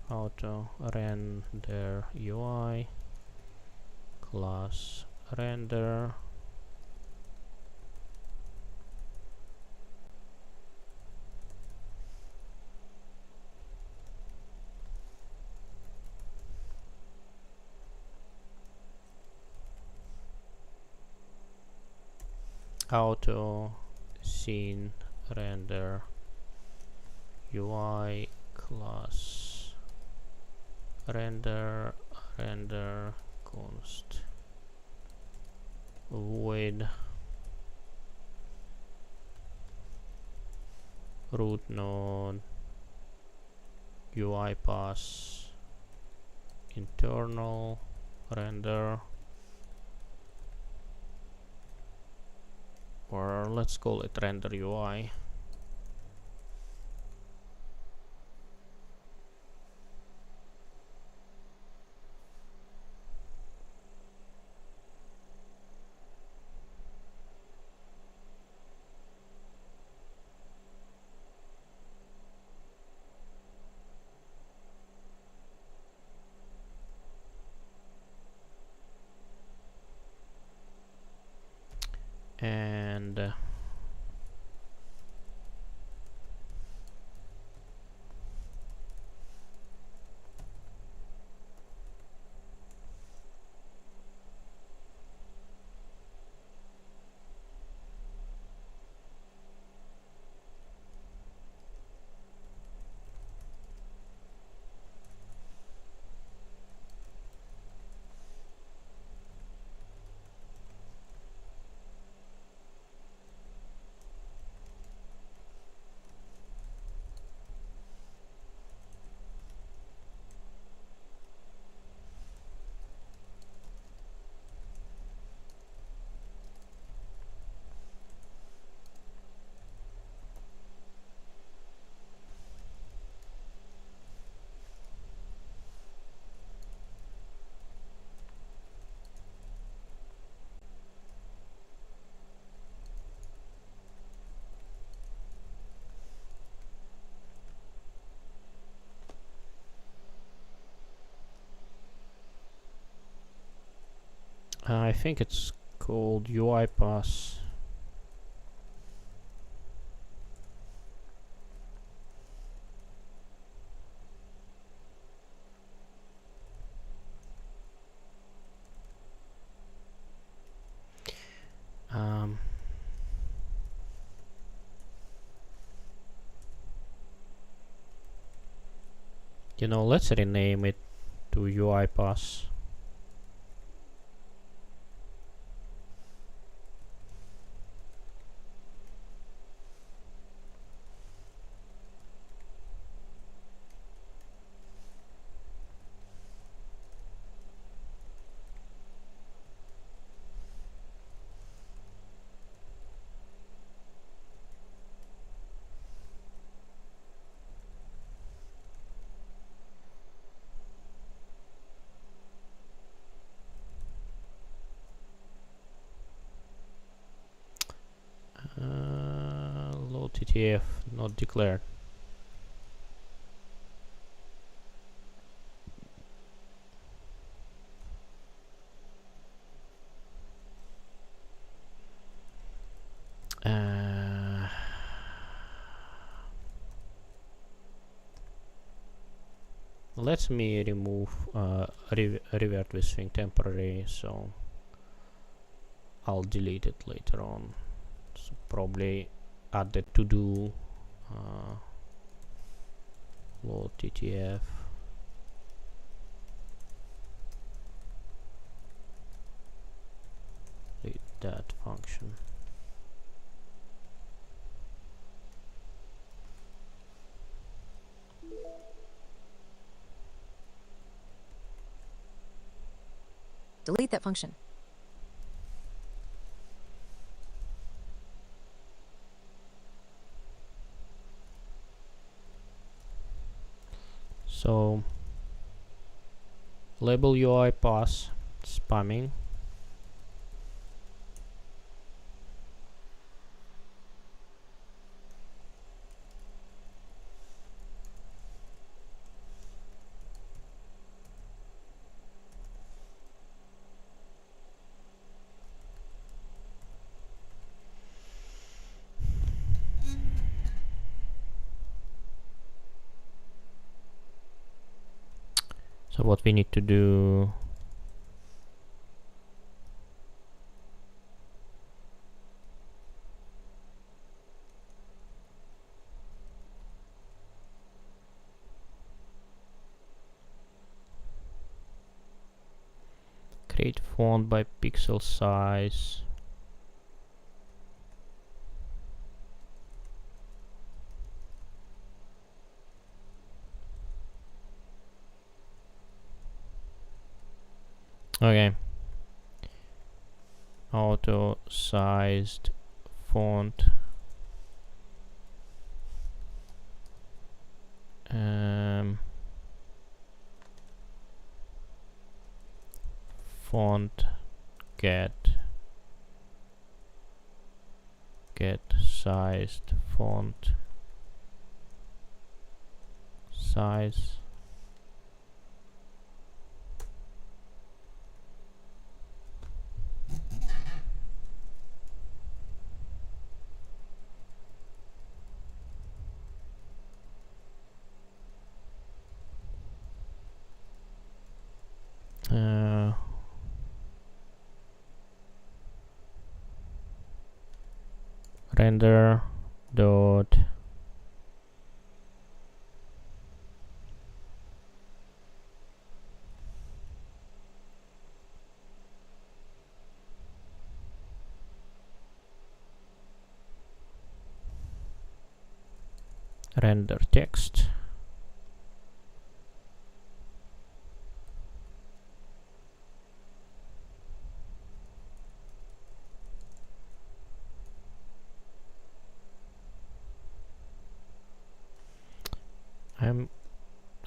auto render UI class render auto scene render UI class render const void root node UI pass internal render, or let's call it render UI. And I think it's called UI pass. You know, let's rename it to UI pass. TF not declared. Let me remove revert this thing temporary, so I'll delete it later on. So probably add the to do load TTF. Delete that function. Delete that function. So label UI pass spamming. So what we need to do, create font by pixel size. Okay. Auto sized font. Font get sized font size. Render dot render text.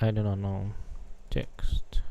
I do not know text.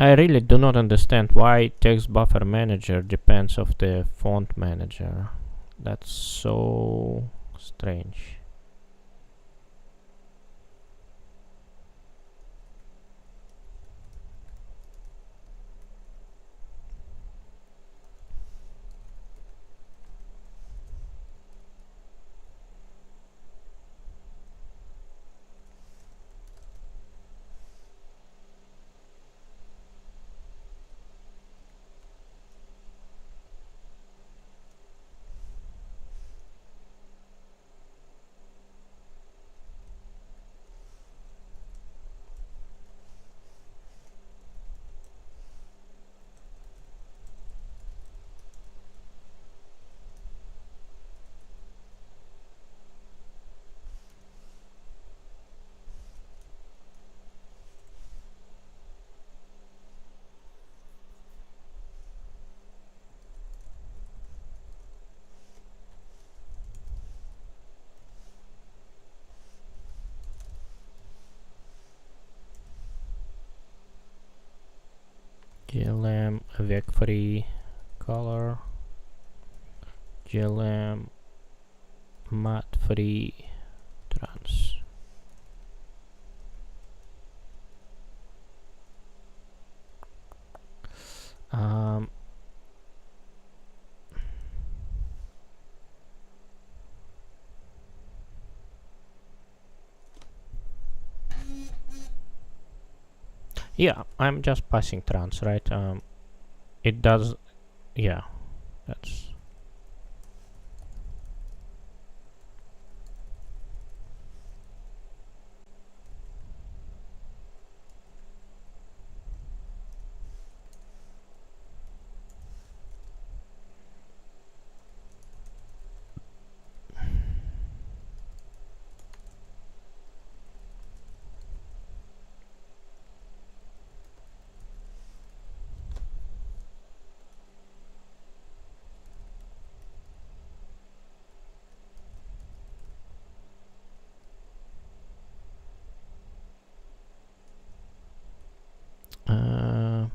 I really do not understand why text buffer manager depends of the font manager. That's so strange. GLM vec free color, GLM matte free trans. Yeah, I'm just passing trans, right? It does, yeah, that's uh,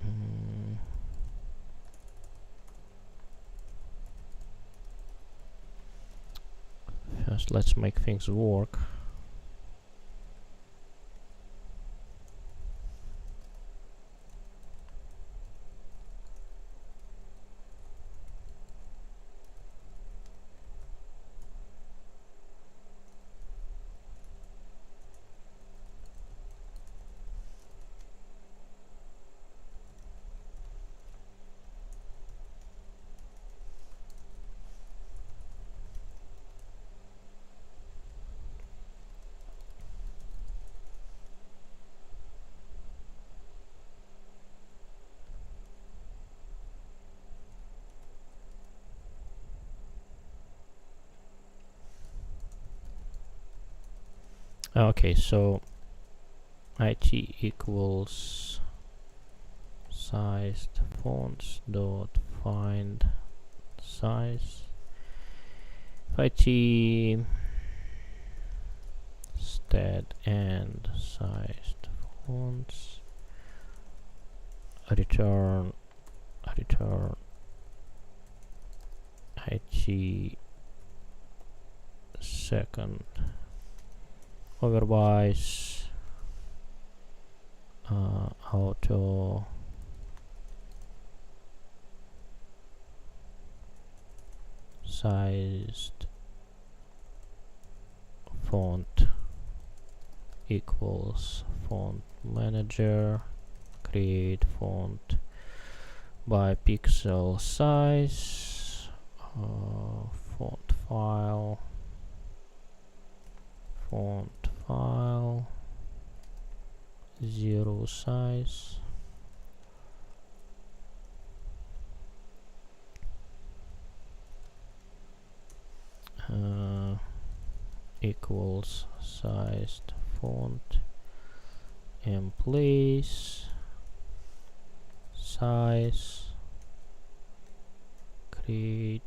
mm, first let's make things work. Okay, so it equals sized fonts dot find size. It stat and sized fonts return it second otherwise auto sized font equals font manager create font by pixel size, font file, zero size, equals sized font and place size, create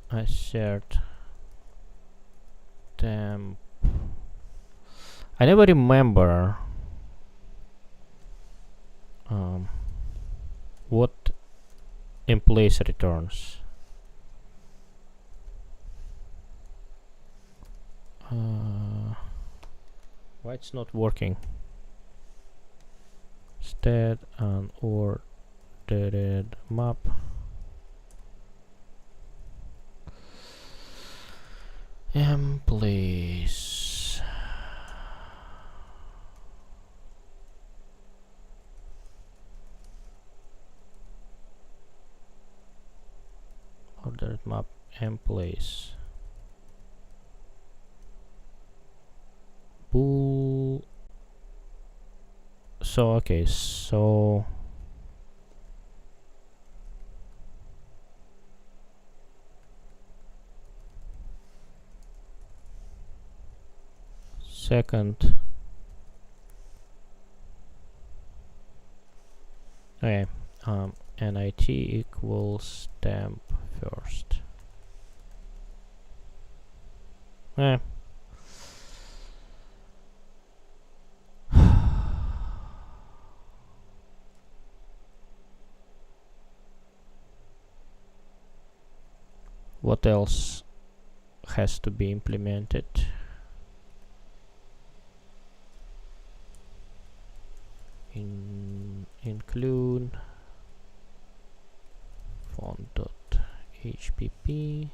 assert temp. I never remember what in place returns. Why it's not working? Instead an ordered map. Place ordered map and place bool. So okay, so second. Okay, nit equals temp first. What else has to be implemented? Include font.hpp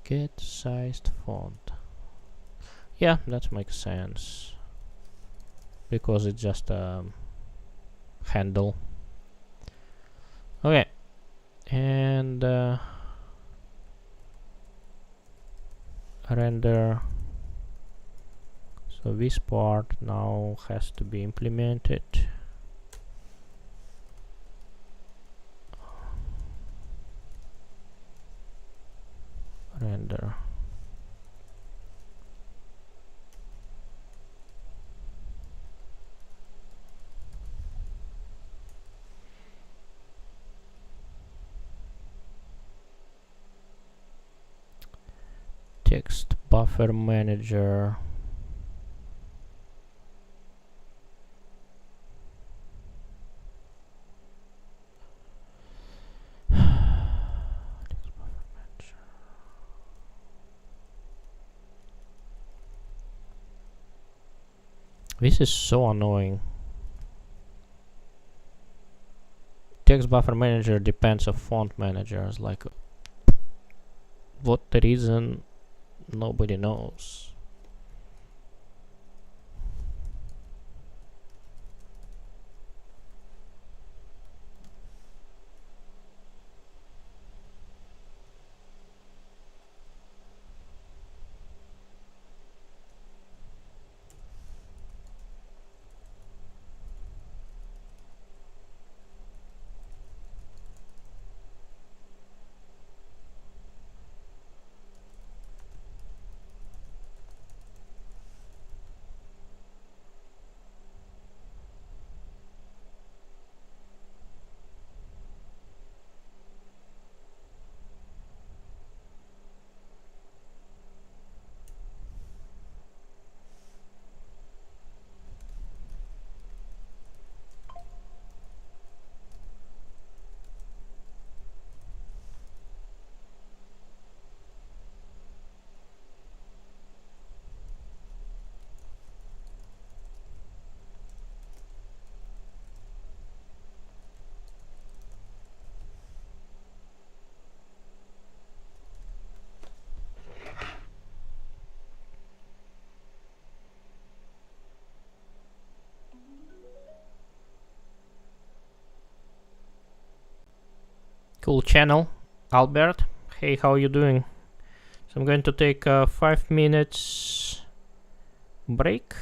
get sized font. Yeah, that makes sense because it's just a handle. Okay, and render. So this part now has to be implemented. Render. Text buffer manager. This is so annoying. Text buffer manager depends on font managers. Like, what the reason? Nobody knows. Cool channel, Albert. Hey, how are you doing? So I'm going to take a 5 minutes break.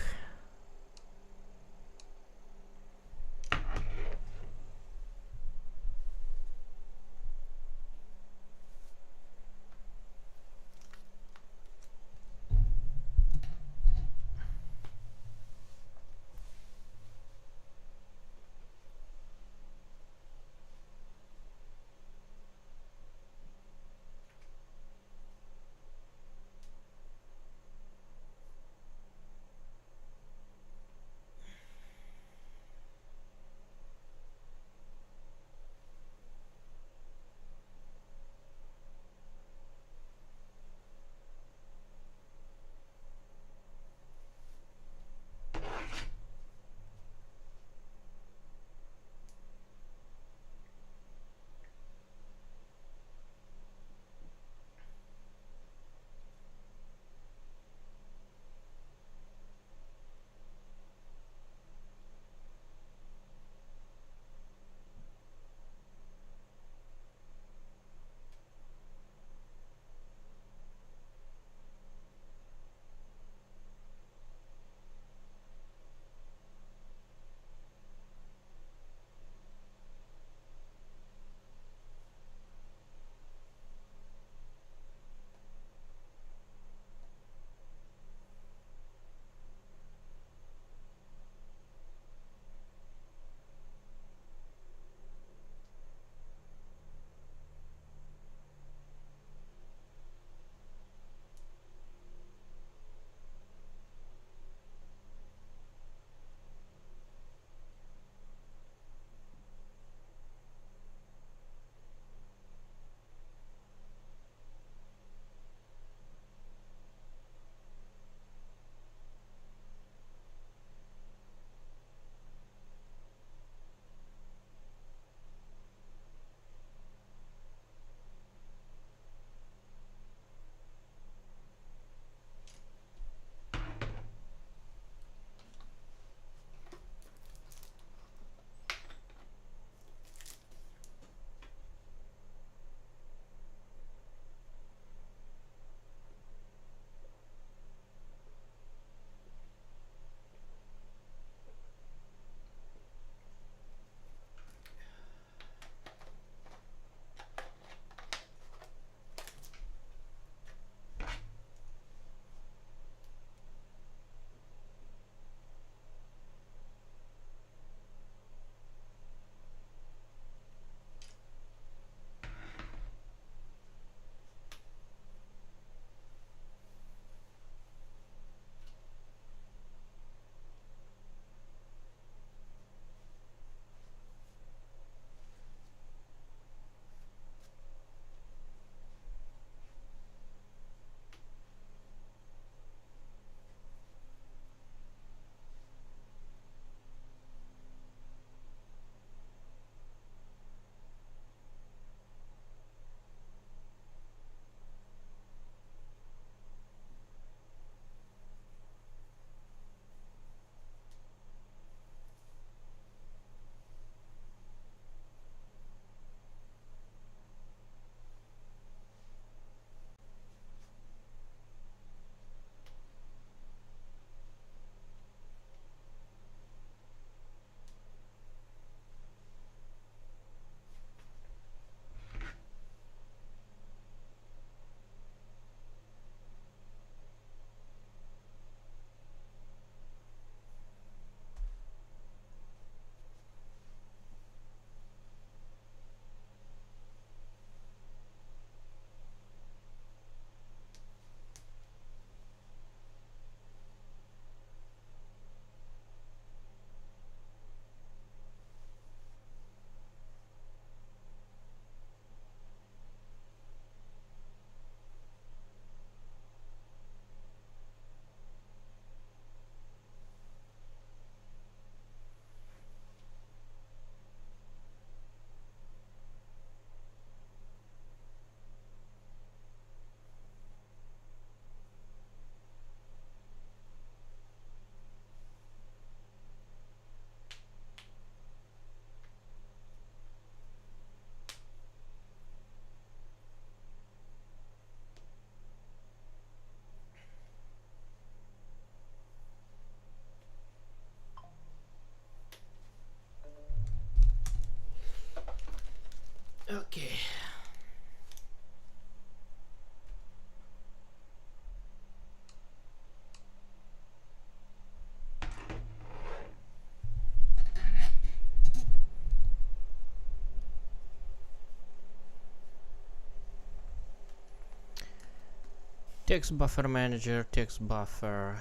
Text buffer manager, text buffer.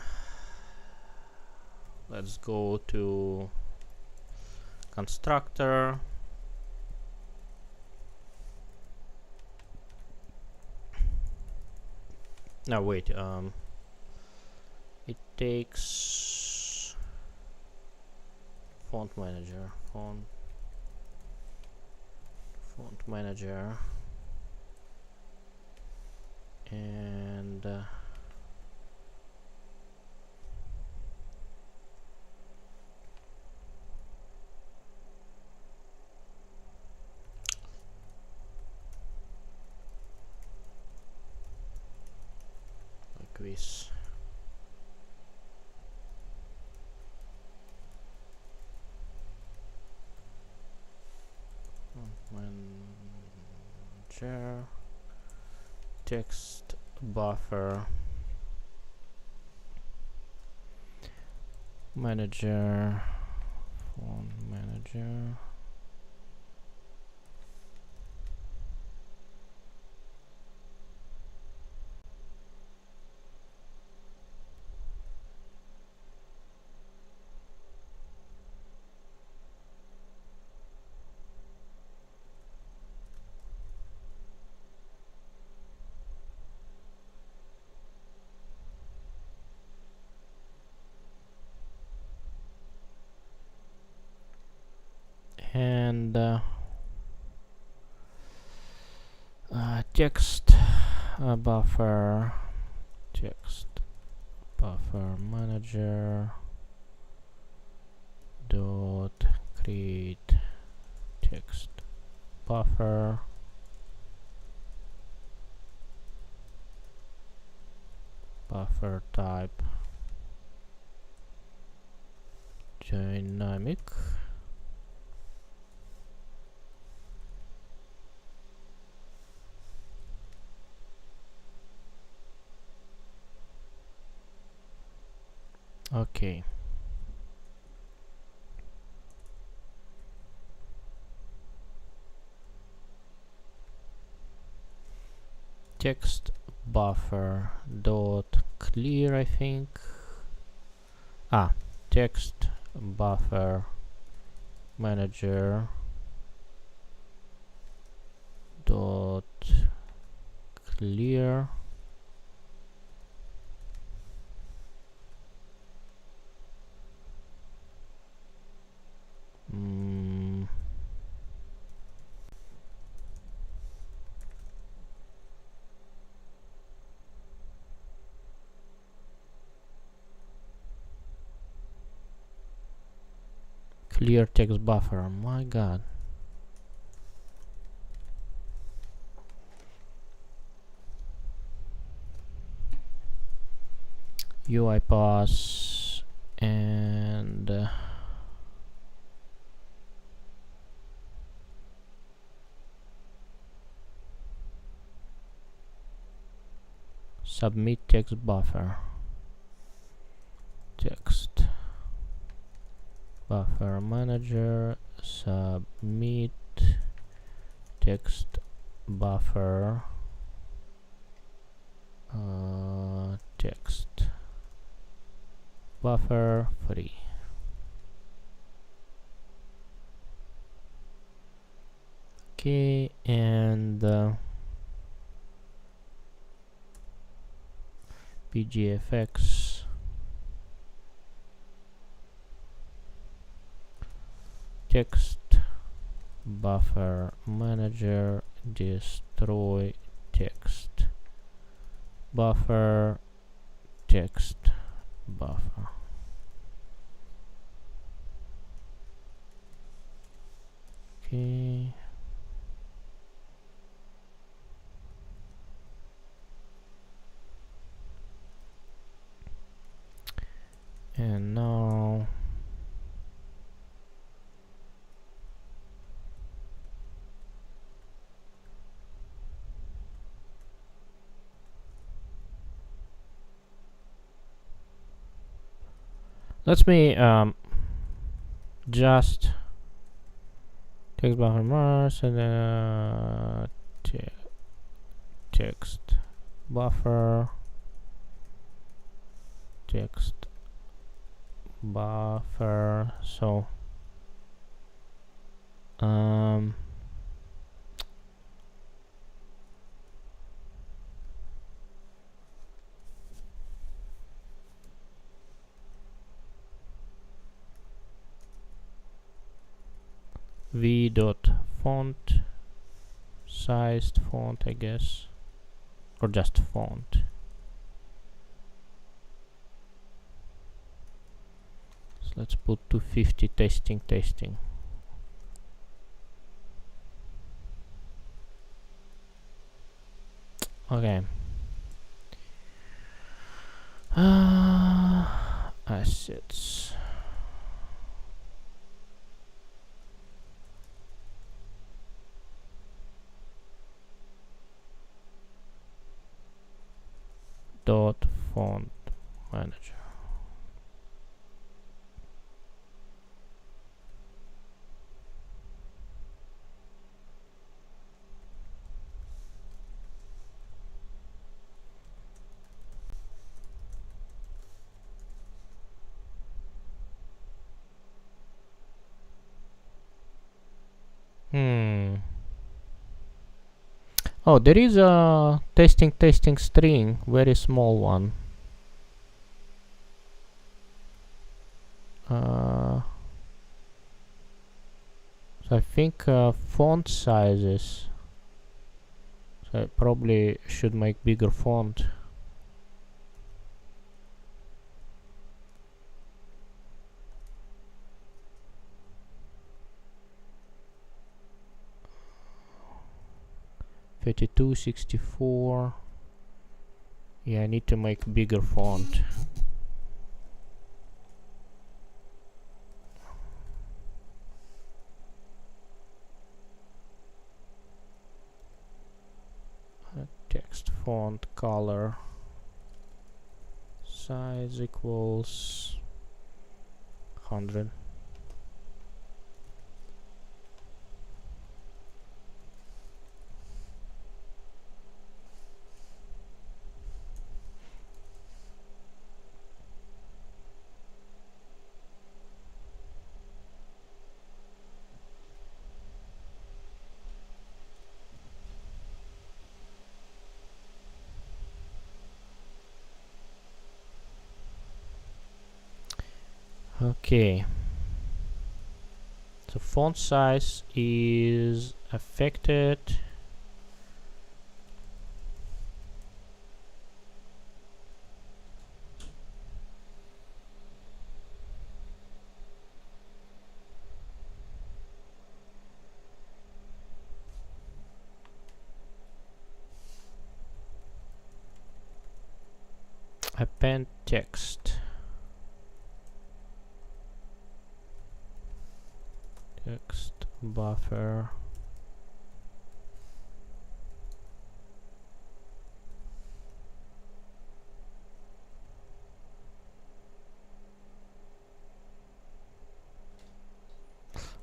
Let's go to constructor. No, wait. It takes font manager. Font manager. And like this. Manager, text buffer manager, font manager. And text buffer, text buffer manager dot create text buffer buffer type dynamic. Okay. Text buffer dot clear, I think. Text buffer manager dot clear. Clear text buffer. My god. UI pass and submit text buffer. Text buffer manager submit text buffer text buffer free. Okay, and pgfx text buffer manager destroy text buffer text buffer. Okay. And now let me just text buffer mars and text buffer text buffer. So v dot font sized font, I guess, or just font. So let's put 250 testing. Okay. Assets. Dot font manager. Oh, there is a testing string, very small one. So I think font sizes. So I probably should make bigger font. Thirty-two, 64. Yeah, I need to make bigger font. Text font color size equals 100. Okay. So font size is affected. Append text. Text buffer.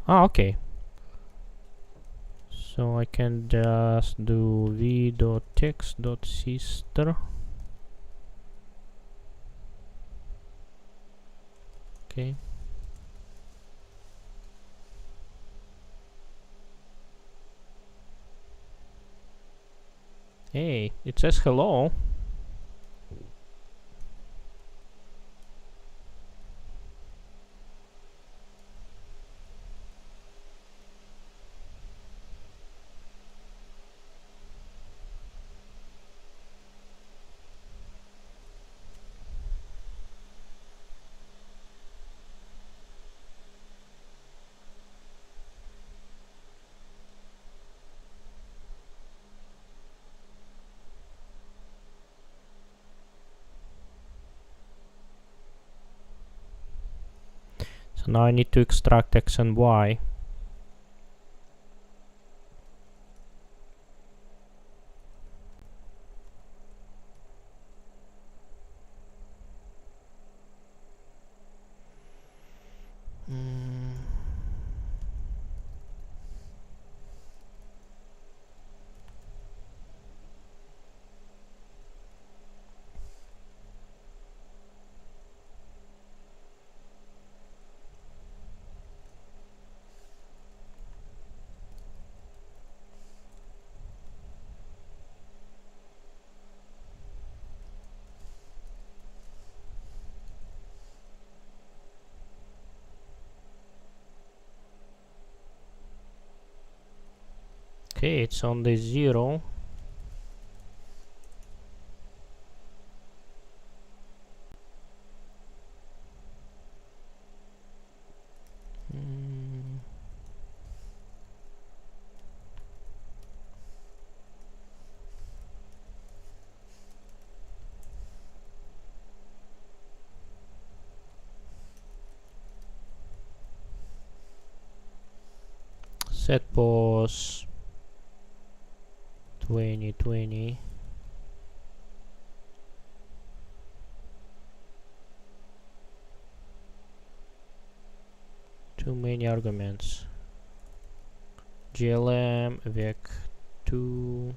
Okay. So I can just do v.text.sister. Okay. Hey, it says hello. So now I need to extract x and y. Okay, it's on the 0. Set pause 2020. Too many arguments. GLM vec 2.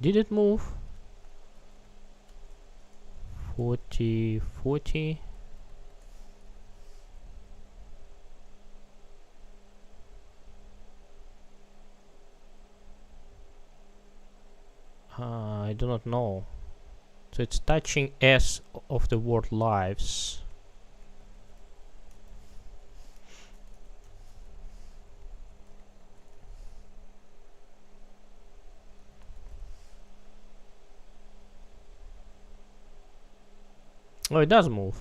Did it move? 40 40. I do not know. So it's touching S of the word lives. Oh, it does move.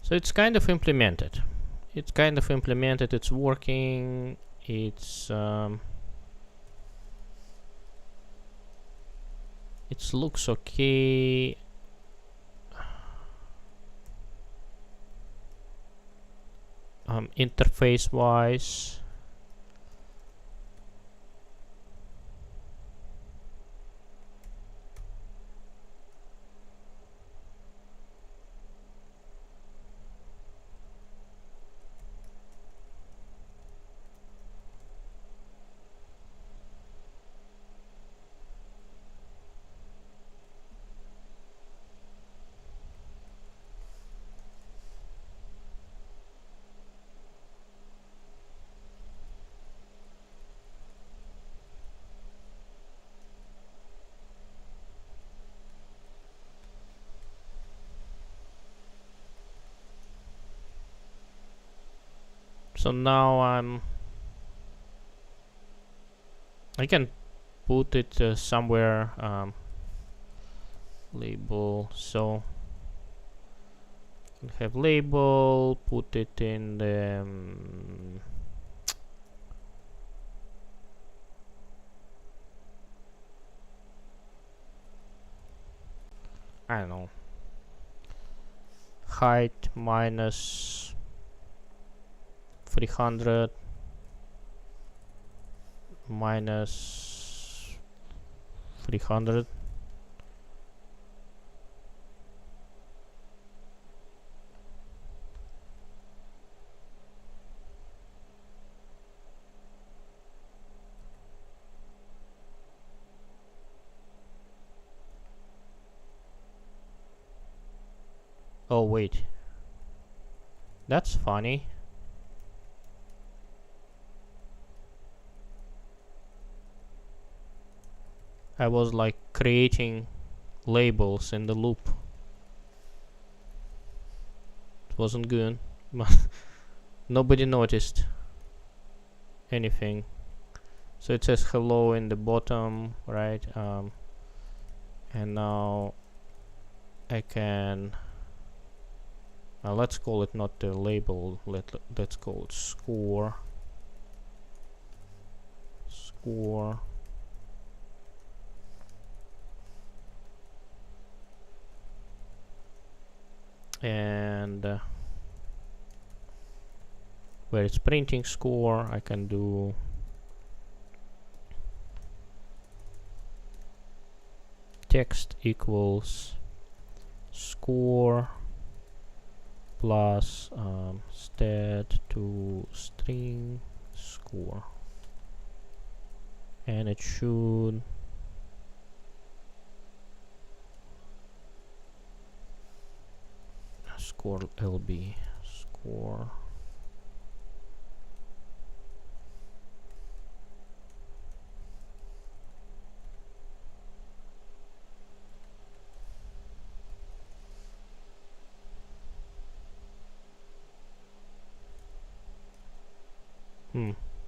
So it's kind of implemented. It's working. It looks okay. Interface wise. So now I'm I can put it somewhere. Label. So have label. Put it in the. I don't know. Height minus 300 minus 300. Oh wait, that's funny. I was like creating labels in the loop. It wasn't good. Nobody noticed anything. So it says hello in the bottom, right? And now I can let's call it not the label. Let's call it score. Score. And where it's printing score, I can do text equals score plus stat to string score, and it should score lb score.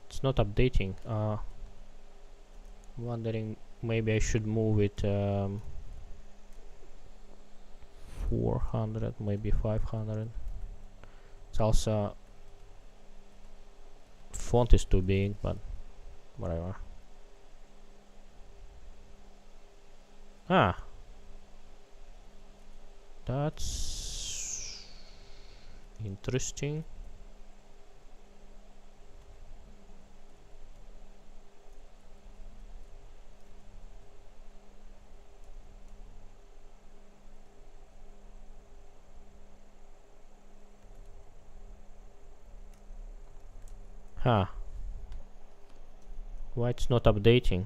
It's not updating. Wondering maybe I should move it 400, maybe 500. It's also font is too big, but whatever. That's interesting. Why it's not updating?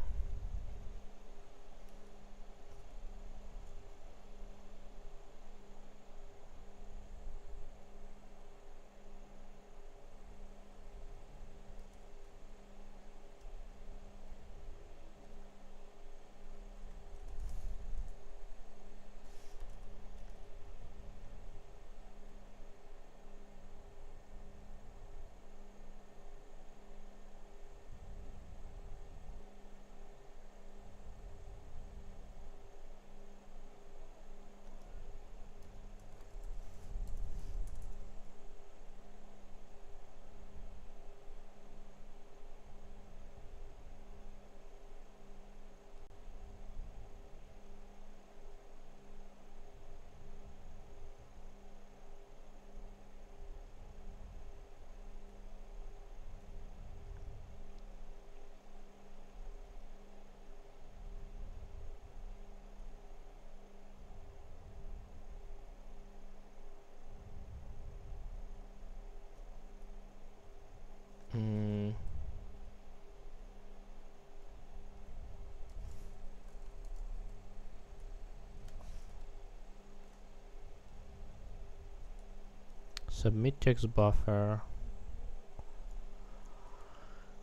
Submit text buffer.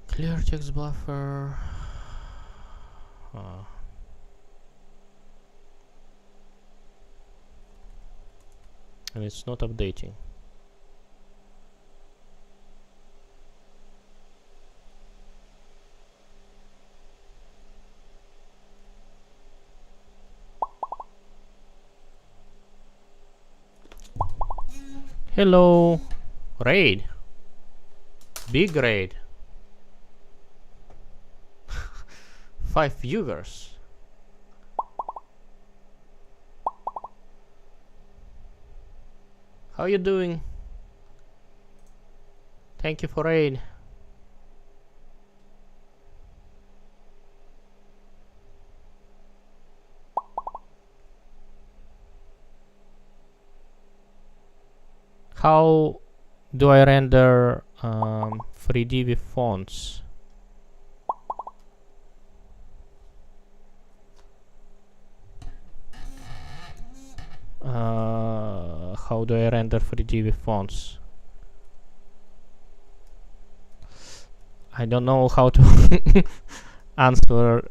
Clear text buffer. And it's not updating. Hello. Raid. Big raid. 5 viewers. How you doing? Thank you for raid. How do I render 3D with fonts? How do I render 3D with fonts? I don't know how to answer.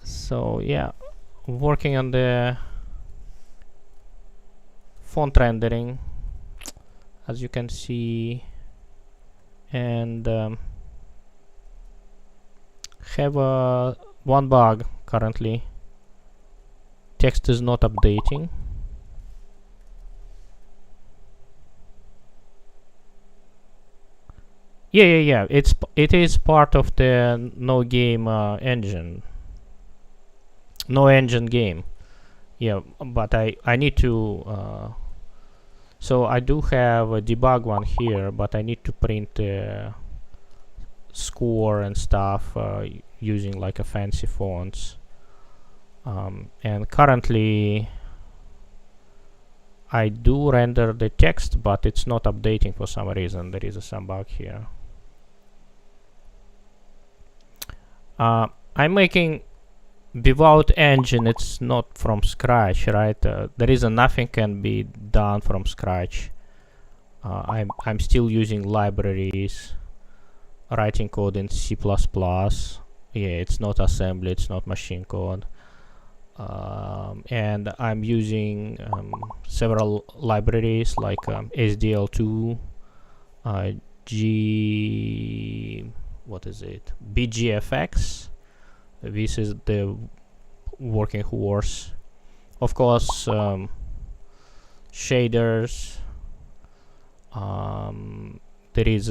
So yeah, working on the font rendering, as you can see, and have one bug currently. Text is not updating. Yeah. It is part of the no game engine. No engine game. Yeah, but I need to. So I do have a debug one here, but I need to print score and stuff using like a fancy fonts. And currently I do render the text, but it's not updating for some reason. There is some bug here. I'm making without engine. It's not from scratch, right? There is nothing can be done from scratch. I'm still using libraries, writing code in C++. Yeah, it's not assembly, it's not machine code. And I'm using several libraries like SDL2, what is it? BGFX. This is the working horse. Of course, shaders. There is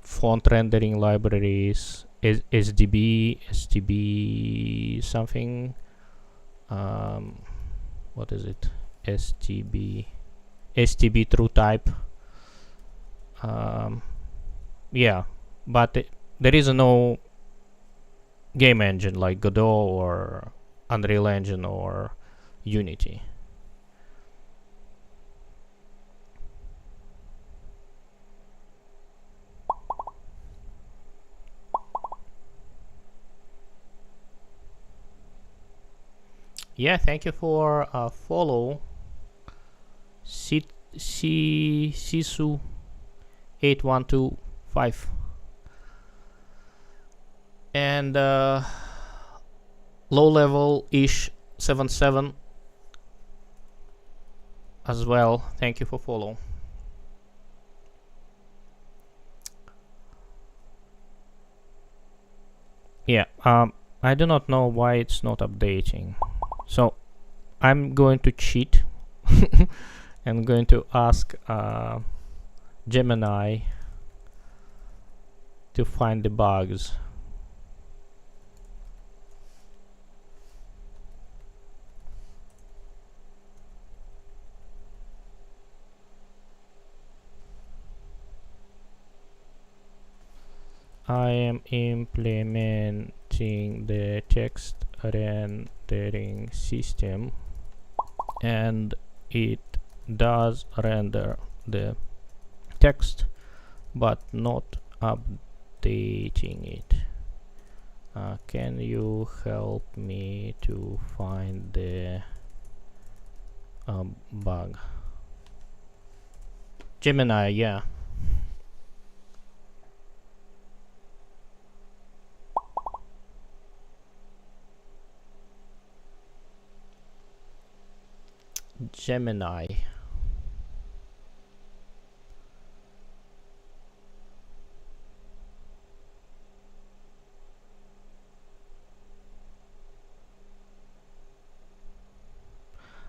font rendering libraries, STB something. What is it? STB true type. Yeah, but there is no game engine like Godot or Unreal Engine or Unity. Yeah, thank you for follow. Sisu 8125 and low level ish 77 as well. Thank you for follow. Yeah, I do not know why it's not updating. So I'm going to cheat. I'm going to ask Gemini to find the bugs. I am implementing the text rendering system, and it does render the text but not updating it. Can you help me to find the bug? Gemini, yeah. Gemini.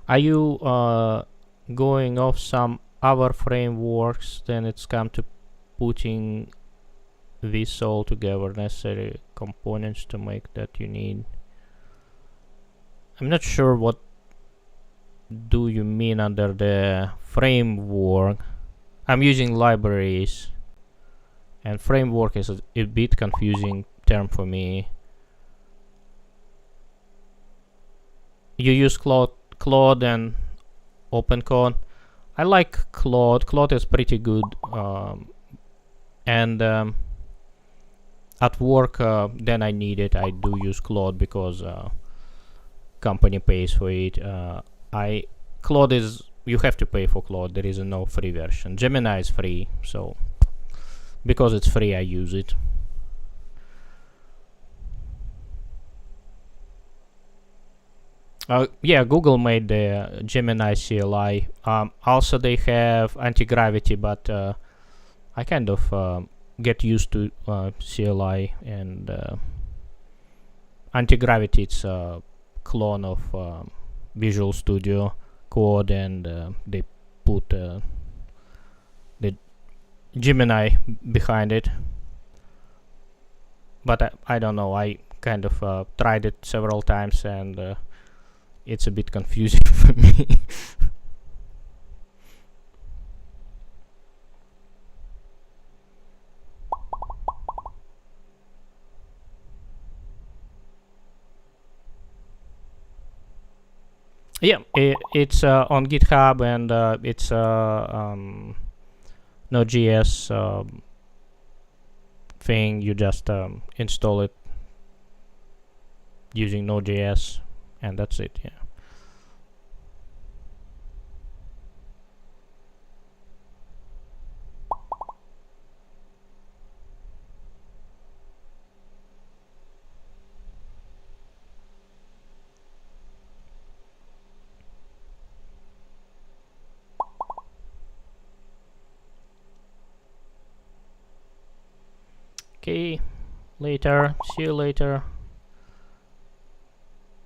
Are you going off some other frameworks? Then it's come to putting this all together, necessary components to make that you need. I'm not sure what do you mean under the framework. I'm using libraries, and framework is a bit confusing term for me. You use Claude and OpenCode. I like Claude. Claude is pretty good, and at work, then I need it. I do use Claude because company pays for it. Claude is, you have to pay for Claude. There is no free version. Gemini is free, so because it's free, I use it. Yeah, Google made the Gemini CLI. Also, they have anti-gravity, but I kind of get used to CLI, and anti-gravity, it's a clone of Visual Studio Code, and they put the Gemini behind it. But I don't know, I kind of tried it several times, and it's a bit confusing for me. Yeah, it's on GitHub, and it's Node.js thing. You just install it using Node.js, and that's it. Yeah. Okay, later. See you later.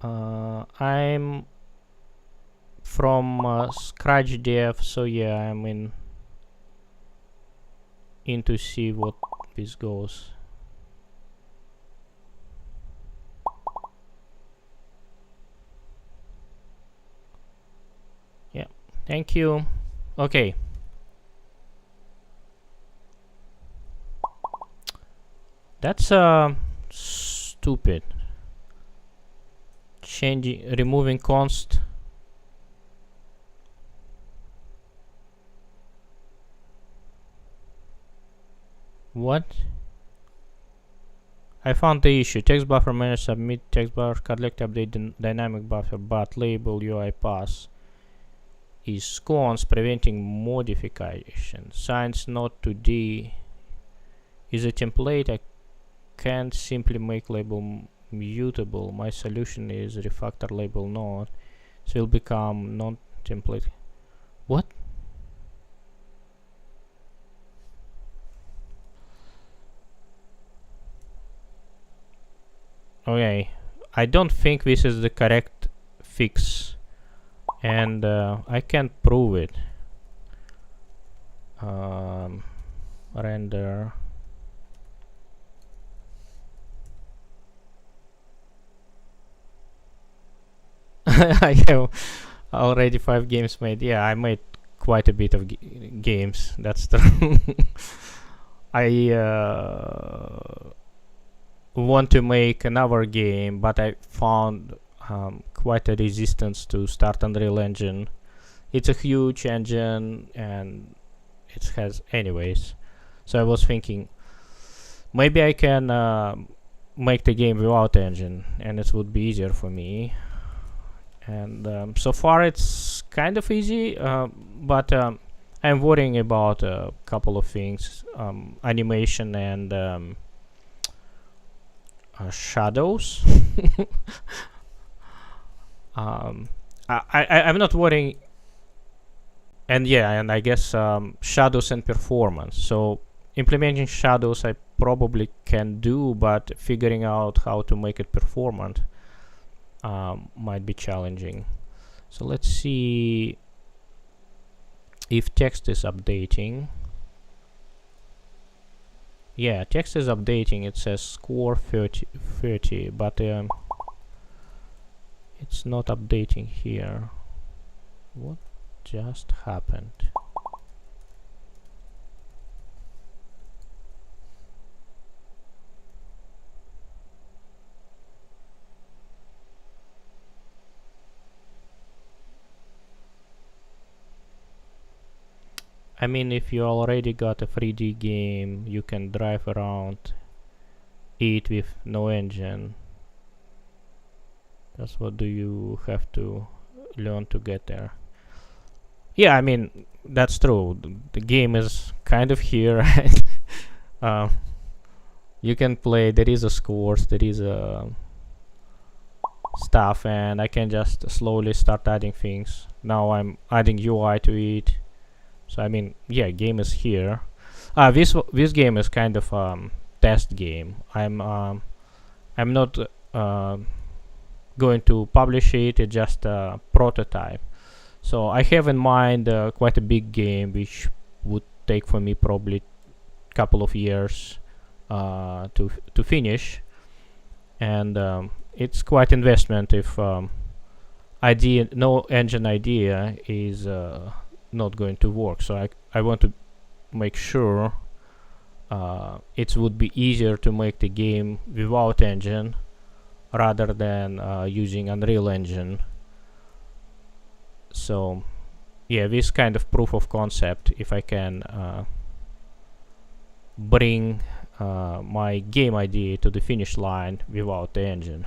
I'm from Scratch Dev, so yeah, I'm in to see what this goes. Yeah, thank you. Okay. That's stupid. Removing const. What? I found the issue. Text buffer manage submit text buffer collect update dynamic buffer, but label UI pass is scones preventing modification. Signs not to D is a template. I can't simply make label mutable. My solution is refactor label node. It will become non-template. What? Okay, I don't think this is the correct fix, and I can't prove it. Render. I have already 5 games made. Yeah, I made quite a bit of games. That's true. I want to make another game, but I found quite a resistance to start Unreal Engine. It's a huge engine, and it has anyways. So I was thinking maybe I can make the game without engine, and it would be easier for me. And so far it's kind of easy, but I'm worrying about a couple of things: animation and shadows. I'm not worrying, and yeah, and I guess shadows and performance. So implementing shadows I probably can do, but figuring out how to make it performant might be challenging. So let's see if text is updating. Yeah, text is updating. It says score 30, but it's not updating here. What just happened? I mean, if you already got a 3D game, you can drive around it with no engine. That's what do you have to learn to get there. Yeah, I mean, that's true. The game is kind of here. uh, you can play. There is a scores. There is a stuff, and I can just slowly start adding things. Now I'm adding UI to it. So I mean, yeah, game is here. This game is kind of test game. I'm not going to publish it. It's just a prototype. So I have in mind quite a big game, which would take for me probably a couple of years to finish, and it's quite investment if no engine idea is not going to work. So I want to make sure it would be easier to make the game without engine rather than using Unreal Engine. So yeah, this kind of proof of concept, if I can bring my game idea to the finish line without the engine.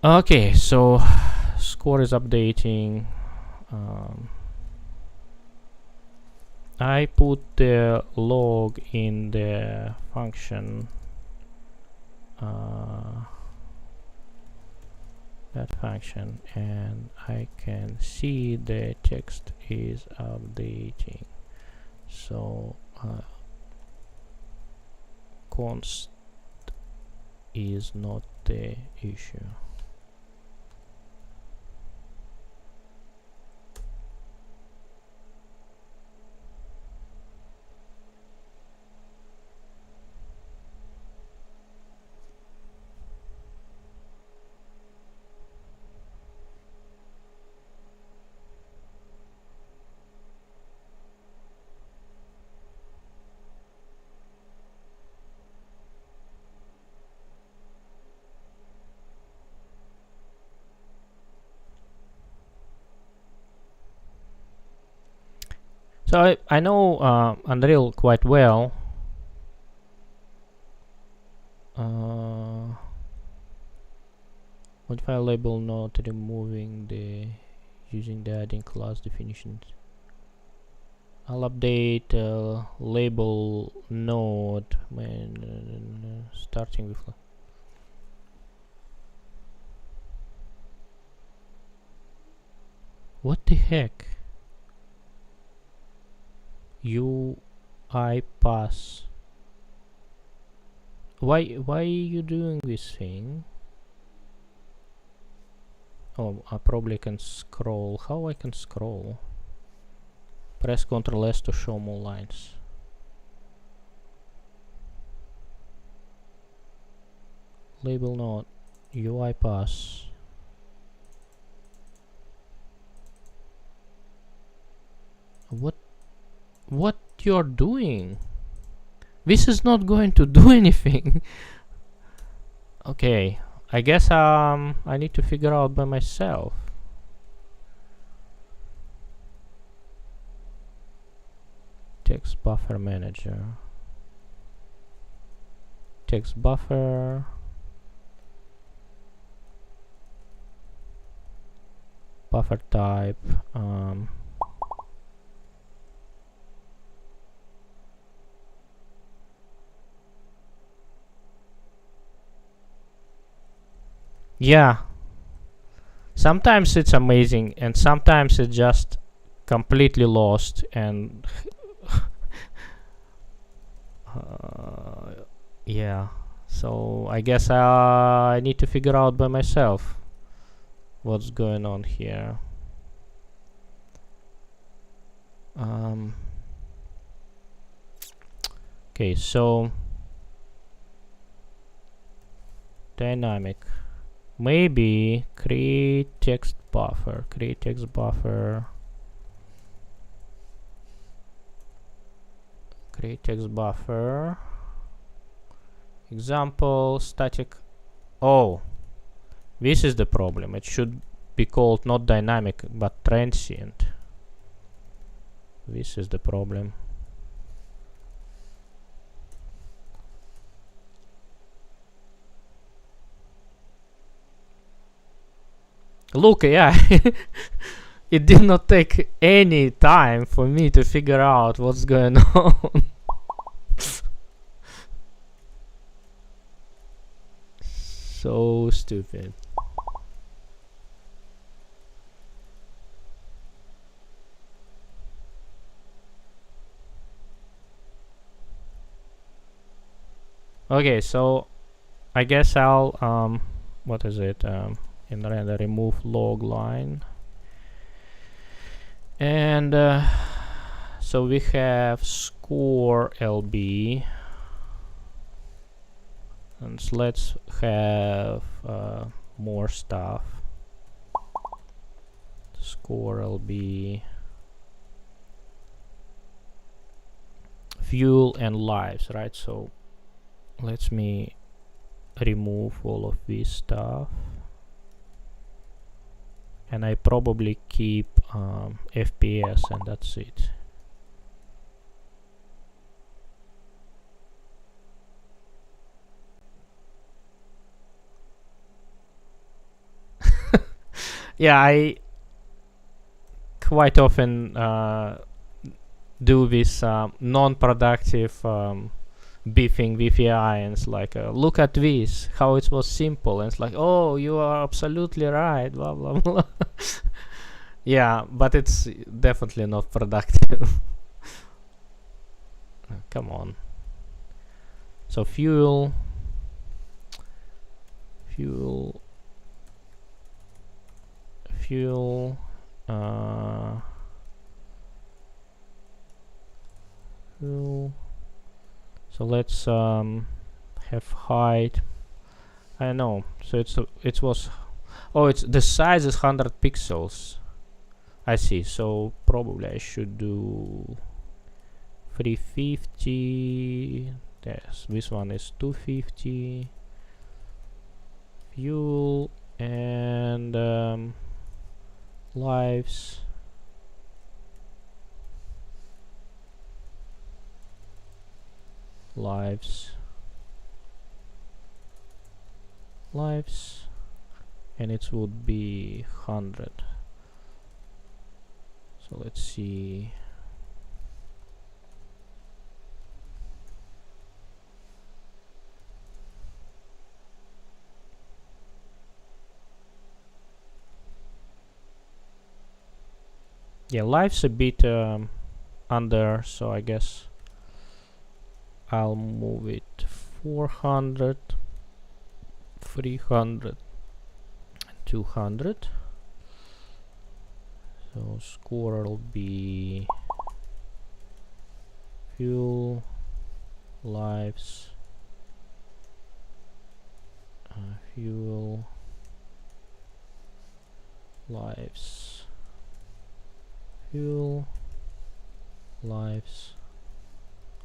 Okay, so score is updating. I put the log in the function, that function, and I can see the text is updating. So const is not the issue. So I know Unreal quite well. Modify label not removing the using the adding class definitions. I'll update label node when starting with. What the heck? UI pass. Why are you doing this thing? Oh, I probably can scroll. How I can scroll? Press Ctrl S to show more lines. Label node UI pass. What you're doing? This is not going to do anything. Okay, I guess I need to figure out by myself. Text buffer manager. Text buffer. Buffer type. Yeah, sometimes it's amazing and sometimes it's just completely lost, and yeah, So I guess I need to figure out by myself what's going on here. Okay, so dynamic. Maybe create text buffer. Create text buffer. Create text buffer. Example static. Oh, this is the problem. It should be called not dynamic but transient. This is the problem. Look, yeah, it did not take any time for me to figure out what's going on. So stupid. Okay, so I guess I'll what is it? In render remove log line, and so we have score lb, and let's have more stuff. Score lb, fuel and lives, right? So let me remove all of this stuff, and I probably keep FPS, and that's it. Yeah, I quite often do this non-productive beefing with AI, and it's like, look at this, how it was simple, and it's like, oh, you are absolutely right, blah blah blah. Yeah, but it's definitely not productive. Come on. So fuel, fuel, fuel, fuel. So let's have height. I know. So it was. Oh, it's the size is 100 pixels. I see. So probably I should do 350. Yes, this one is 250. Fuel and lives. Lives, and it would be 100. So let's see. Yeah, lives a bit under, so I guess I'll move it 400, 300, 200. So score will be fuel, lives, fuel, lives, fuel, lives,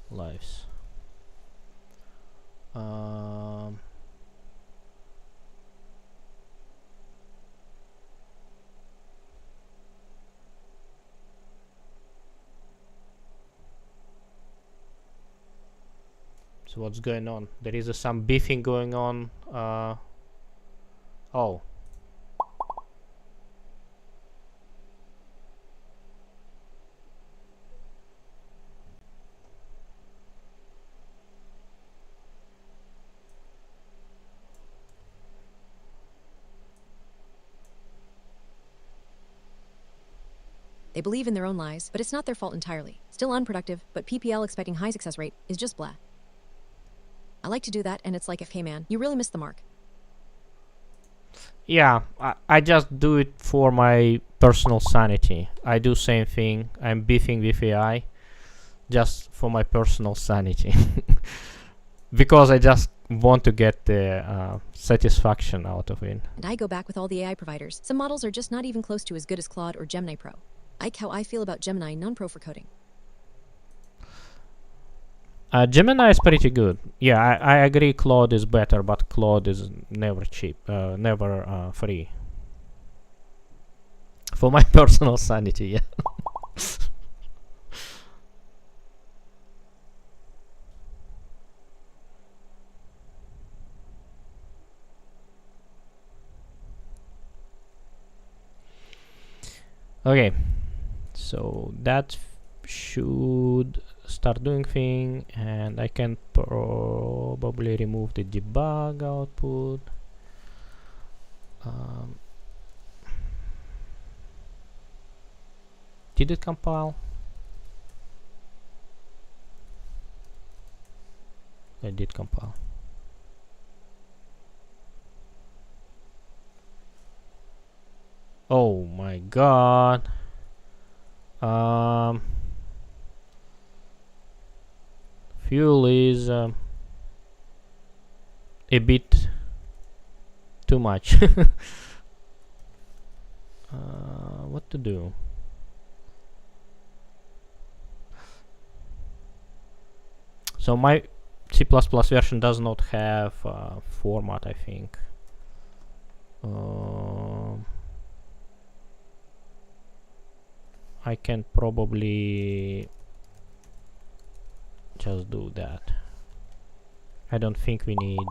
lives. So what's going on? There is some beefing going on. Oh. They believe in their own lies, but it's not their fault entirely. Still unproductive, but PPL expecting high success rate is just blah. I like to do that, and it's like, hey man, you really missed the mark. Yeah, I just do it for my personal sanity. I do same thing. I'm beefing with AI just for my personal sanity. Because I just want to get the satisfaction out of it. And I go back with all the AI providers. Some models are just not even close to as good as Claude or Gemini Pro. Like how I feel about Gemini non-pro for coding. Gemini is pretty good. Yeah, I agree Claude is better, but Claude is never cheap, never free. For my personal sanity, yeah. Okay, so that should start doing thing, and I can probably remove the debug output. Did it compile? It did compile. Oh my god. Fuel is a bit too much. What to do? So my C++ version does not have format, I think. I can probably just do that. I don't think we need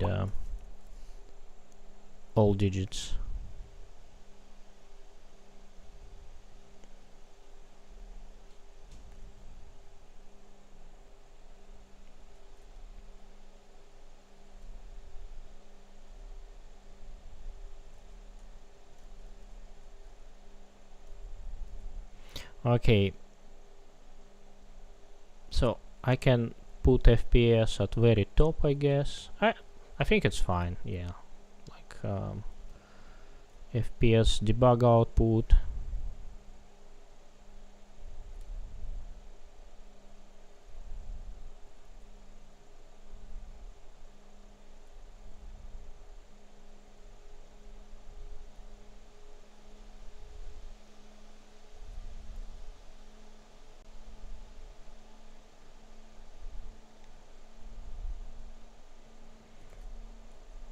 all digits. Okay, so I can put FPS at very top, I guess. I think it's fine. Yeah, like FPS debug output.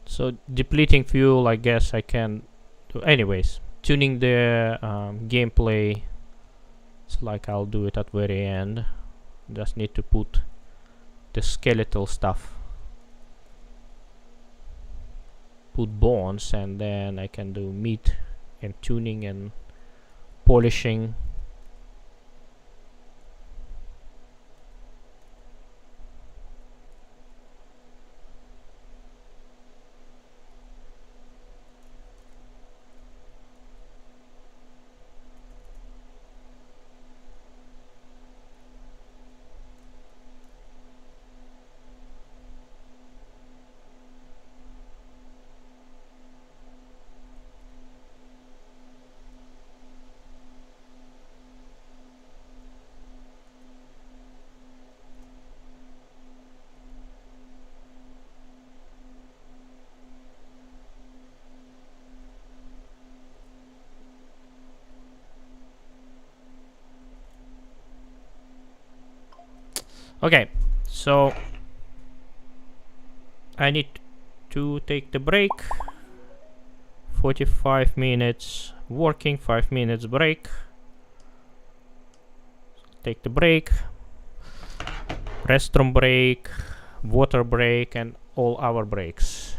So depleting fuel, I guess I can do. Anyways, tuning the gameplay. It's like I'll do it at very end. Just need to put the skeletal stuff. Put bones, and then I can do meat and tuning and polishing. Okay, so I need to take the break. 45 minutes working, 5 minutes break. Take the break, restroom break, water break, and all our breaks.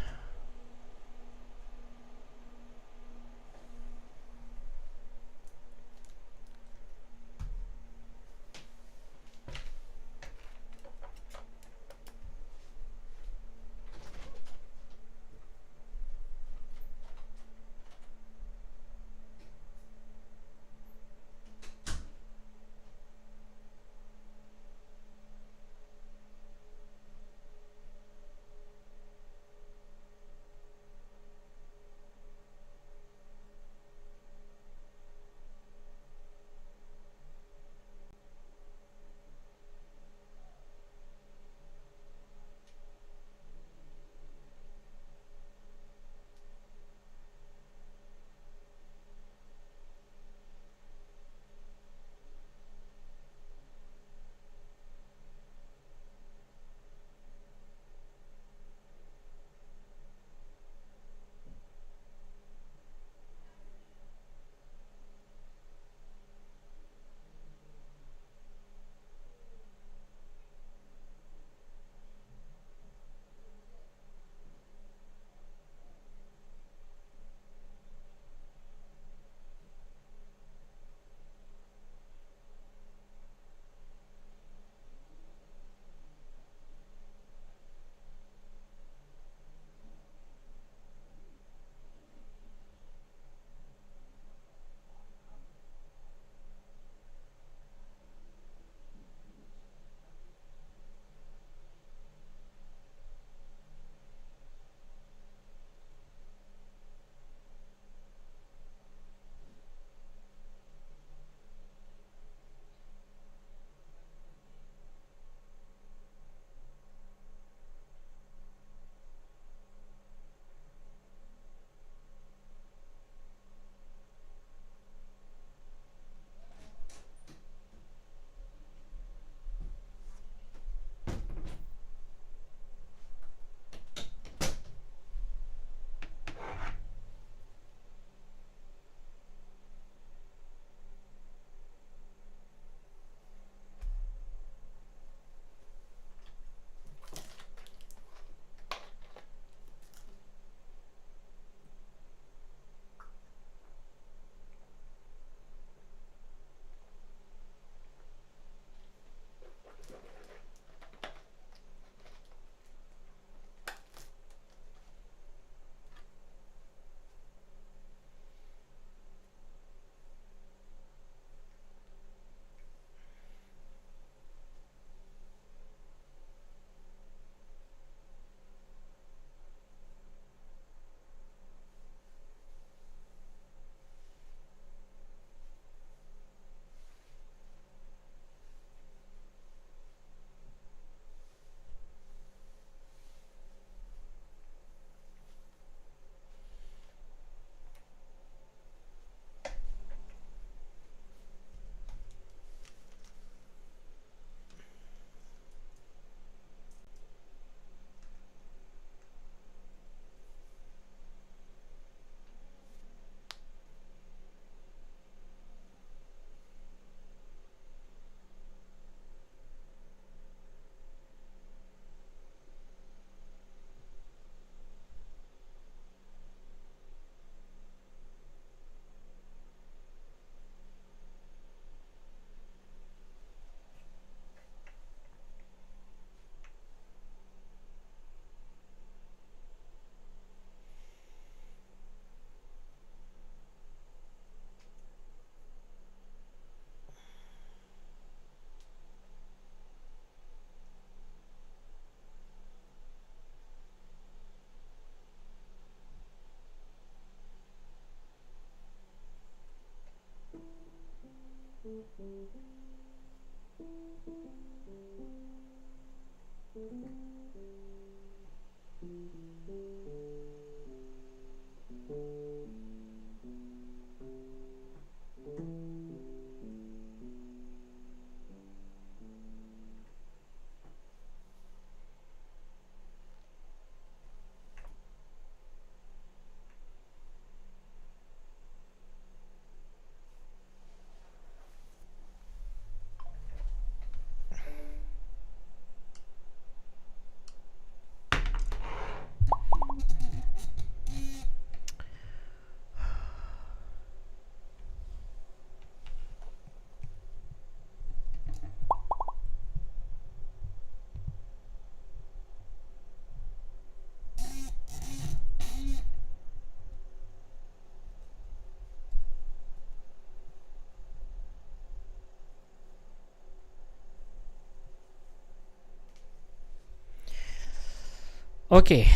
Okay,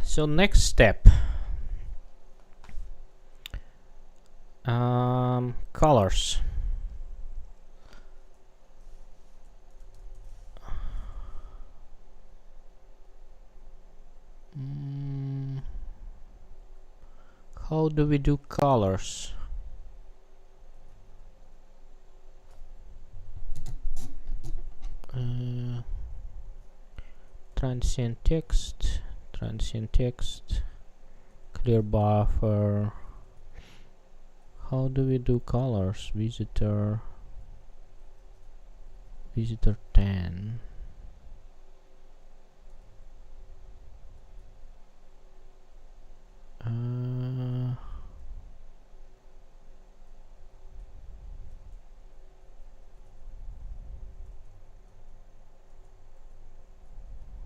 so next step, colors. How do we do colors? Transient text, clear buffer. How do we do colors? Visitor 10.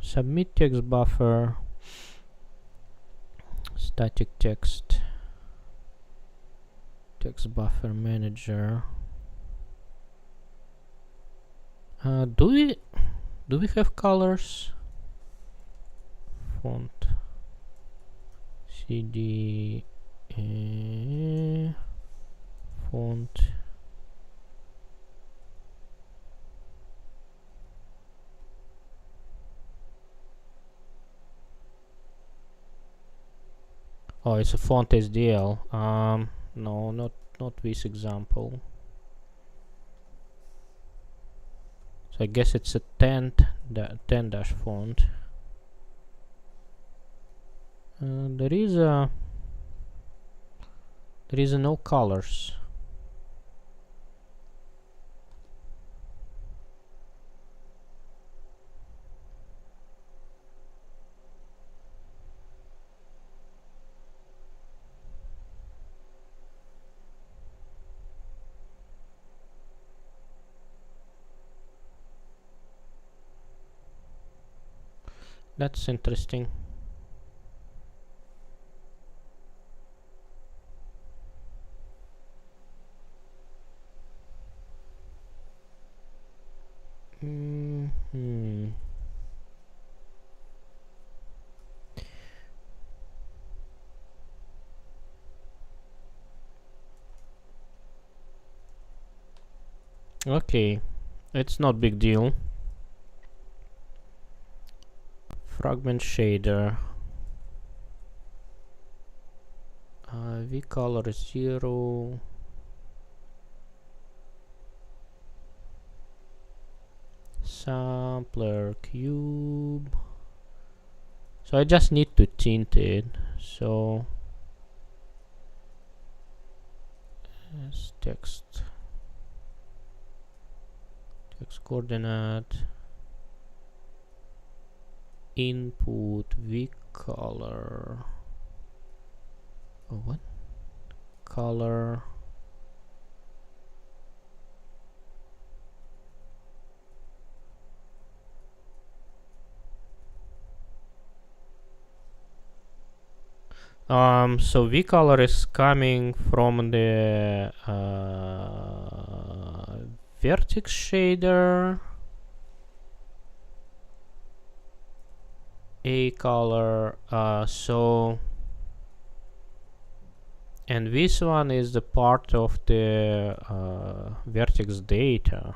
Submit text buffer, static text buffer manager. Do we have colors? Font cd font. Oh, it's a font SDL. No, not this example. So I guess it's a 10 dash font. There is no colors. That's interesting. Okay, it's not big deal. Fragment shader. V color 0. Sampler cube. So I just need to tint it. So text coordinate input V color. Oh, what color? So V color is coming from the vertex shader. A color. So And this one is the part of the vertex data.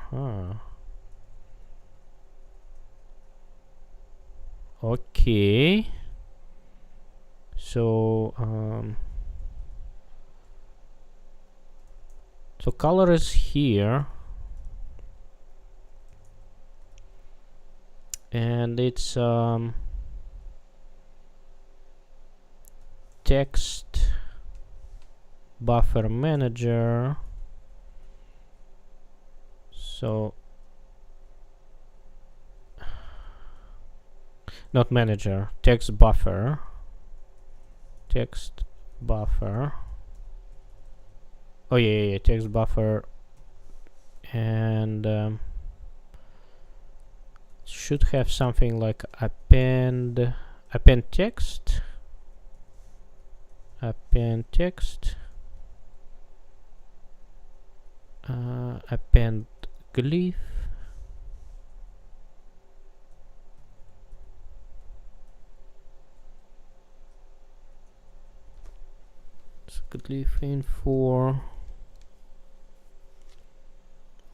Okay. So so color is here, and it's text buffer manager. So not manager, text buffer. Text buffer. Oh yeah, text buffer, and should have something like append text, append glyph, glyph info.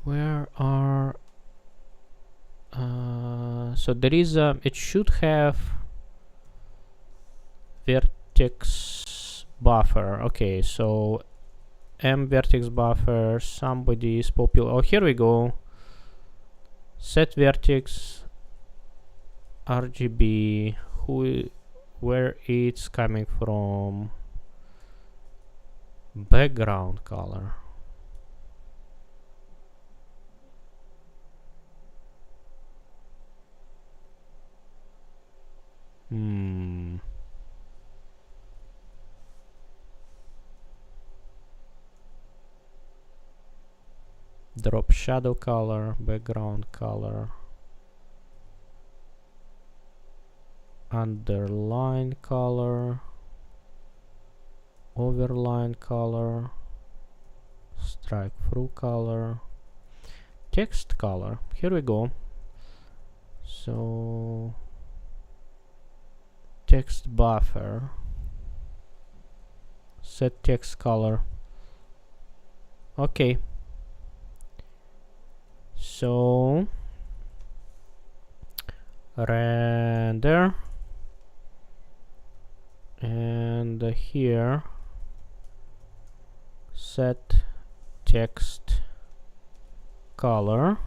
Where are so there is it should have vertex buffer. Okay, so m vertex buffer, somebody is popular. Oh, here we go. Set vertex RGB, where it's coming from. Background color. Drop shadow color, background color, underline color, overline color, strike through color, text color. Here we go. So text buffer, set text color. Okay, so render, and here set text color.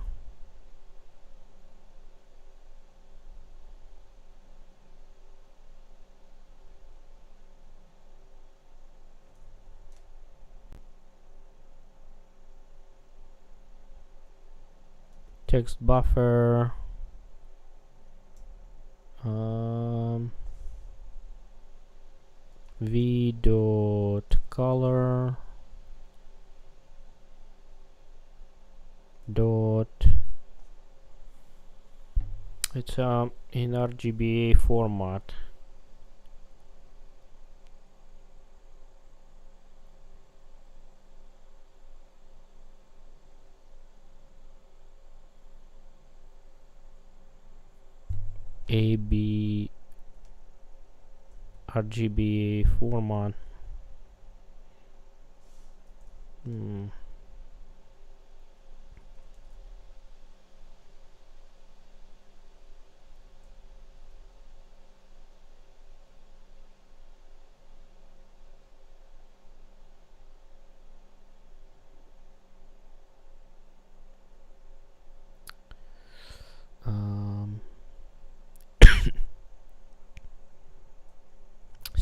Text buffer, v dot color dot, it's in RGBA format. AB RGBA format. Um,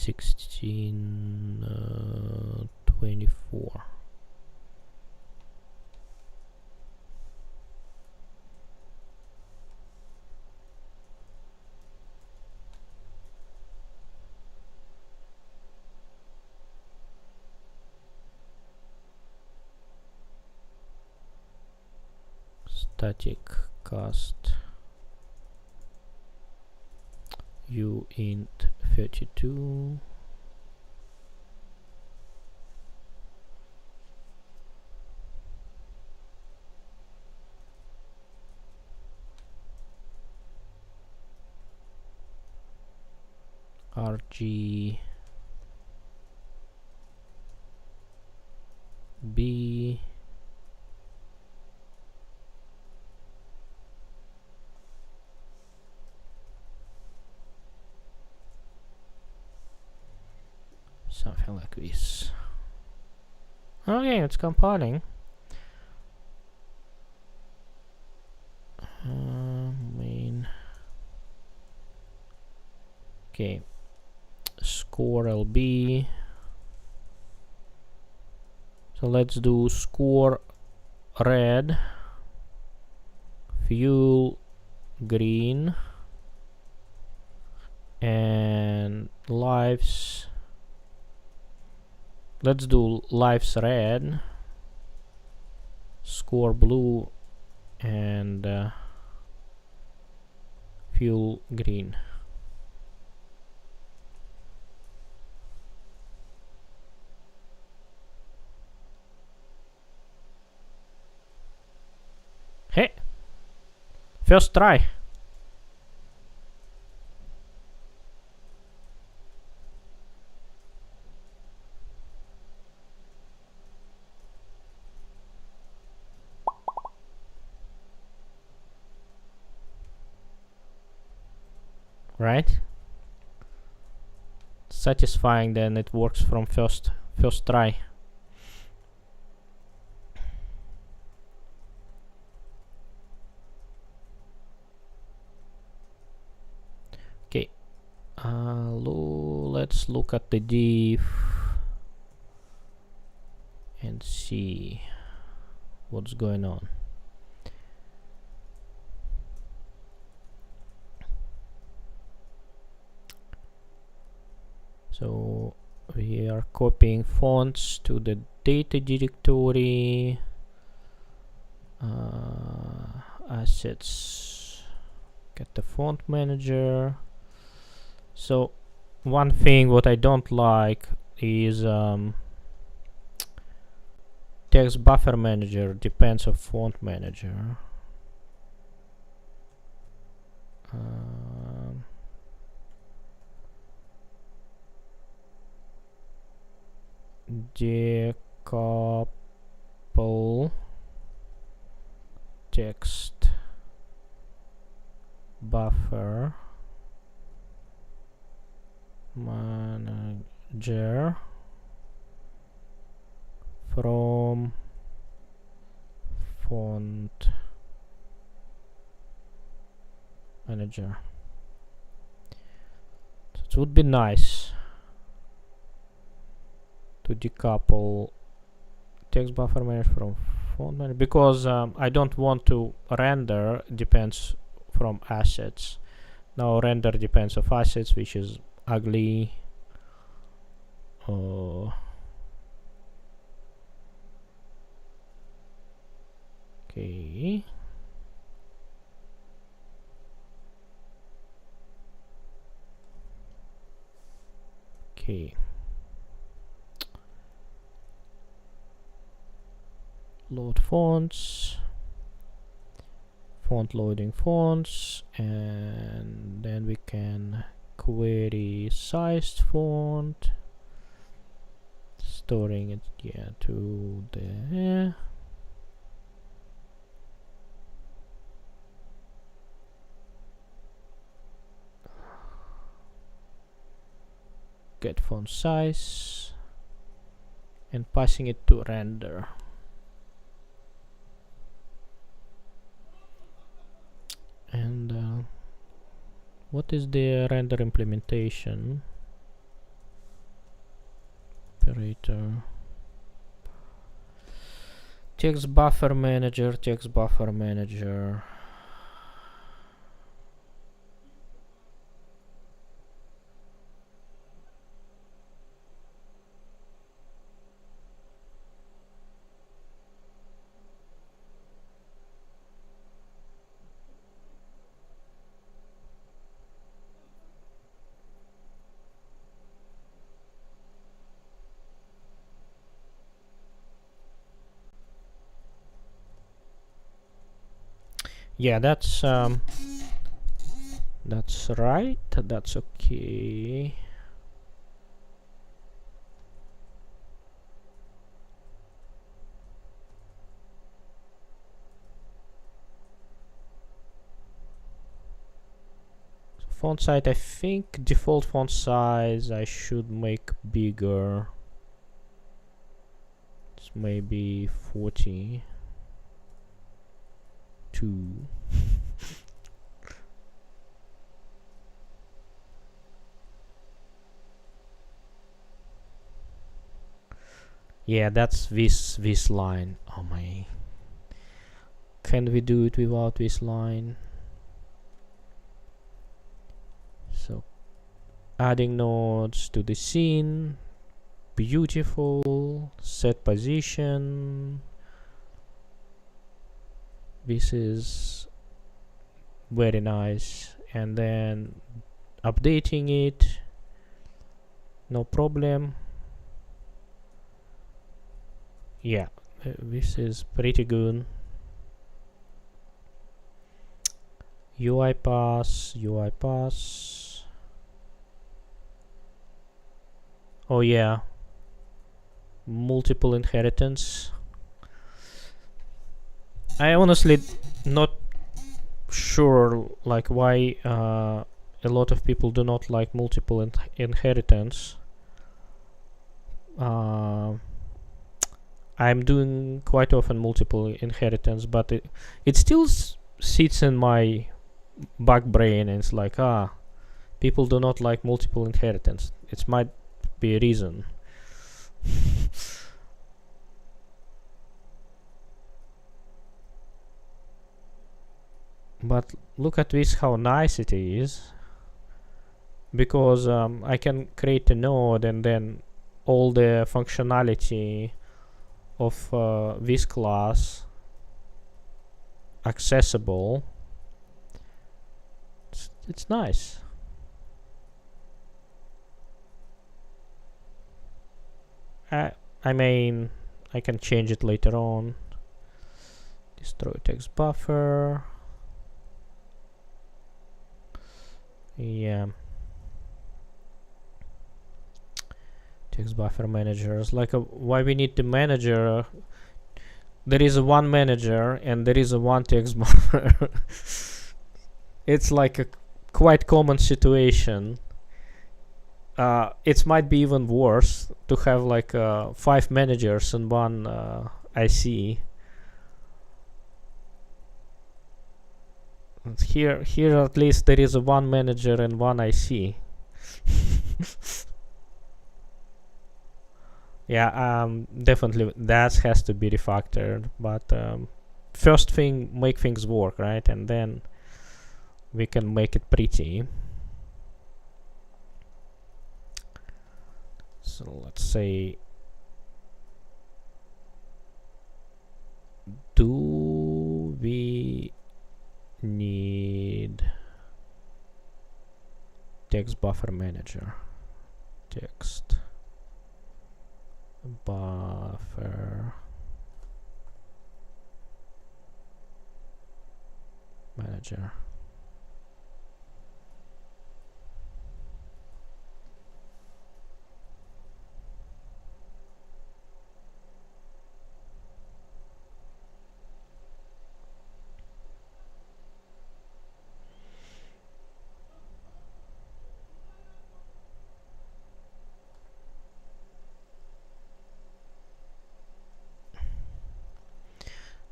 1624. Static cast uint 32. RG B. Something like this. Okay, it's compiling. Main. Okay. Score LB. So let's do score red, fuel green, and lives. Let's do lives red, score blue, and fuel green. Hey, first try. Right? Satisfying, then it works from first try. Okay, let's look at the diff and see what's going on. So we are copying fonts to the data directory, assets, get the font manager. So one thing what I don't like is text buffer manager depends on font manager. Decouple text buffer manager from font manager. So it would be nice to decouple text buffer manager from font manager, because I don't want to render depends from assets. Now render depends of assets, which is ugly. Okay. Okay. Load fonts, font loading fonts, and then we can query sized font, storing it to the get font size and passing it to render. And what is the render implementation? Operator. Text buffer manager, text buffer manager. Yeah, that's right. That's okay. Font size, I think default font size I should make bigger. It's maybe 42. Yeah, that's this line. Oh my. Can we do it without this line? So adding nodes to the scene. Beautiful. Set position. This is very nice. And then updating it. No problem. Yeah, this is pretty good. UI pass. Oh yeah, multiple inheritance. I honestly not sure like why a lot of people do not like multiple inheritance. I'm doing quite often multiple inheritance, but it still sits in my back brain, and it's like, people do not like multiple inheritance. It might be a reason. But look at this, how nice it is, because I can create a node and then all the functionality of this class accessible. It's nice. I mean, I can change it later on. Destroy text buffer. Yeah. Text buffer managers. Like, why we need the manager? There is a one manager and there is a one text buffer. It's like a quite common situation. It might be even worse to have like 5 managers in one IC. Here at least there is a one manager and one IC. Yeah, definitely that has to be refactored. But first thing, make things work, right? And then we can make it pretty. So let's say, do we need text buffer manager? Text buffer manager.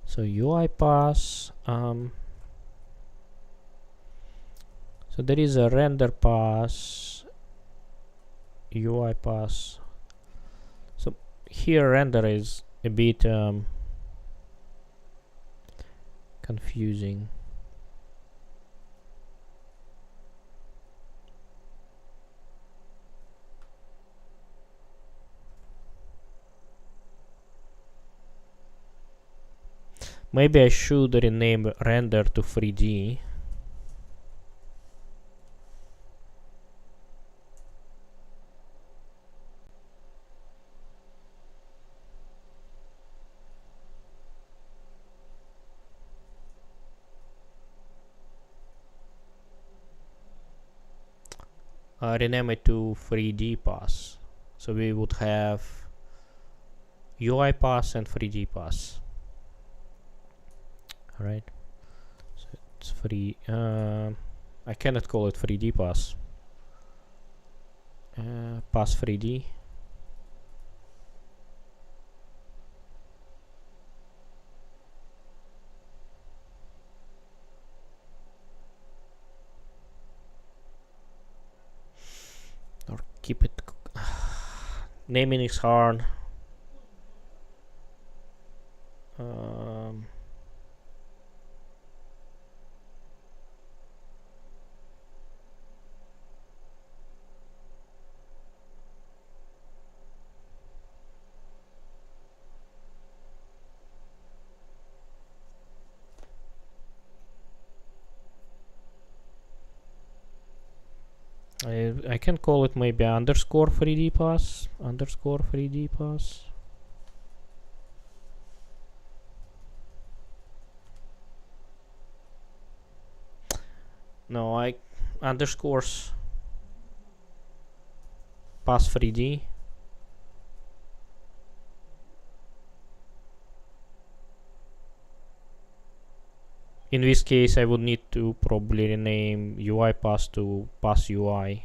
So UI pass. So there is a render pass, UI pass. So here render is a bit confusing. Maybe I should rename render to 3D. Rename it to 3D pass. So we would have UI pass and 3D pass. Alright, so it's free. I cannot call it 3D pass. Pass 3D. Or keep it. Naming is hard. I can call it maybe underscore 3D pass. Underscore 3D pass. No, I underscores pass 3D. In this case, I would need to probably rename UI pass to pass UI.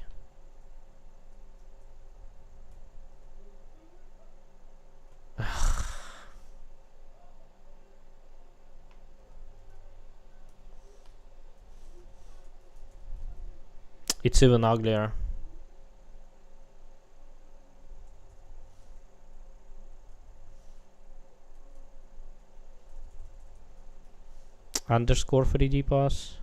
It's even uglier. Underscore 3D pass.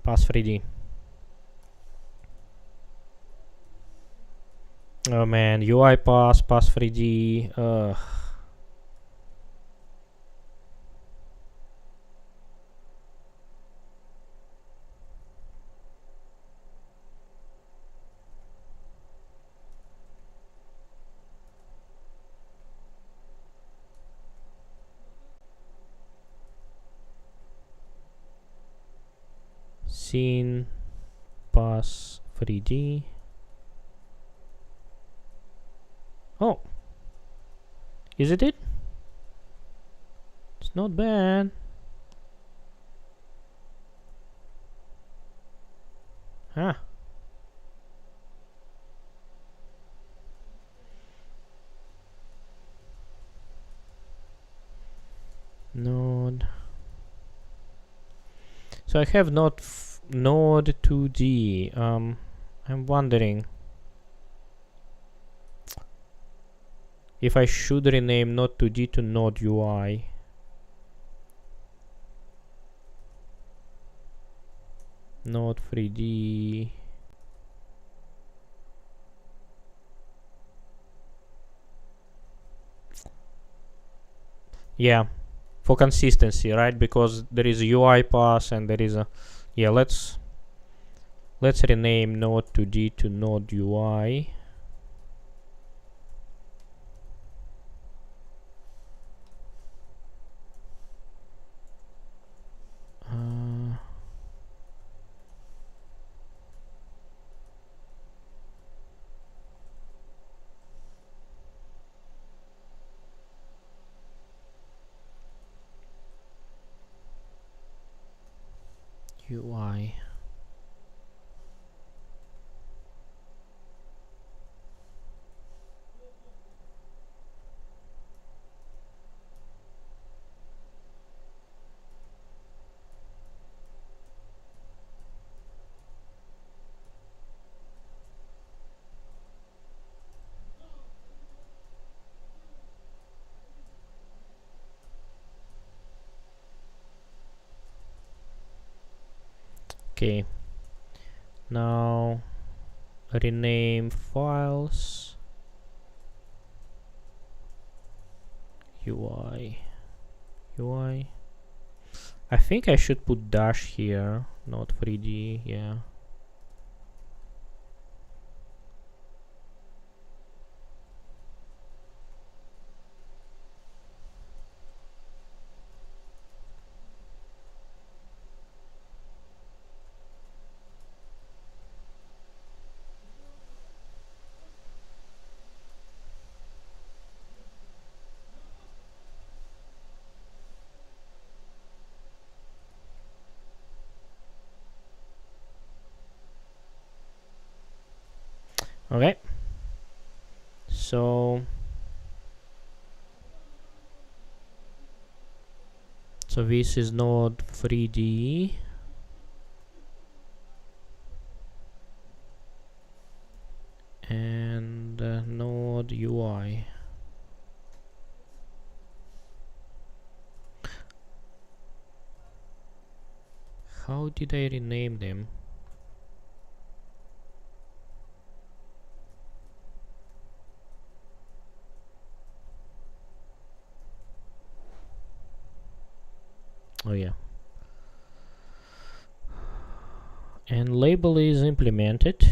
Pass 3D. Oh man, UI pass 3D. Scene pass 3D. Oh, is it? It's not bad. Huh. Node. So I have node 2D. I'm wondering if I should rename node 2D to node UI. Node 3D. Yeah, for consistency, right? Because there is a UI pass and there is a yeah. Let's rename node 2D to node UI. UI. Okay. Now rename files UI. I think I should put dash here, not 3D. Yeah. Okay, so this is node 3D, and node UI. How did I rename them? Oh yeah. And label is implemented.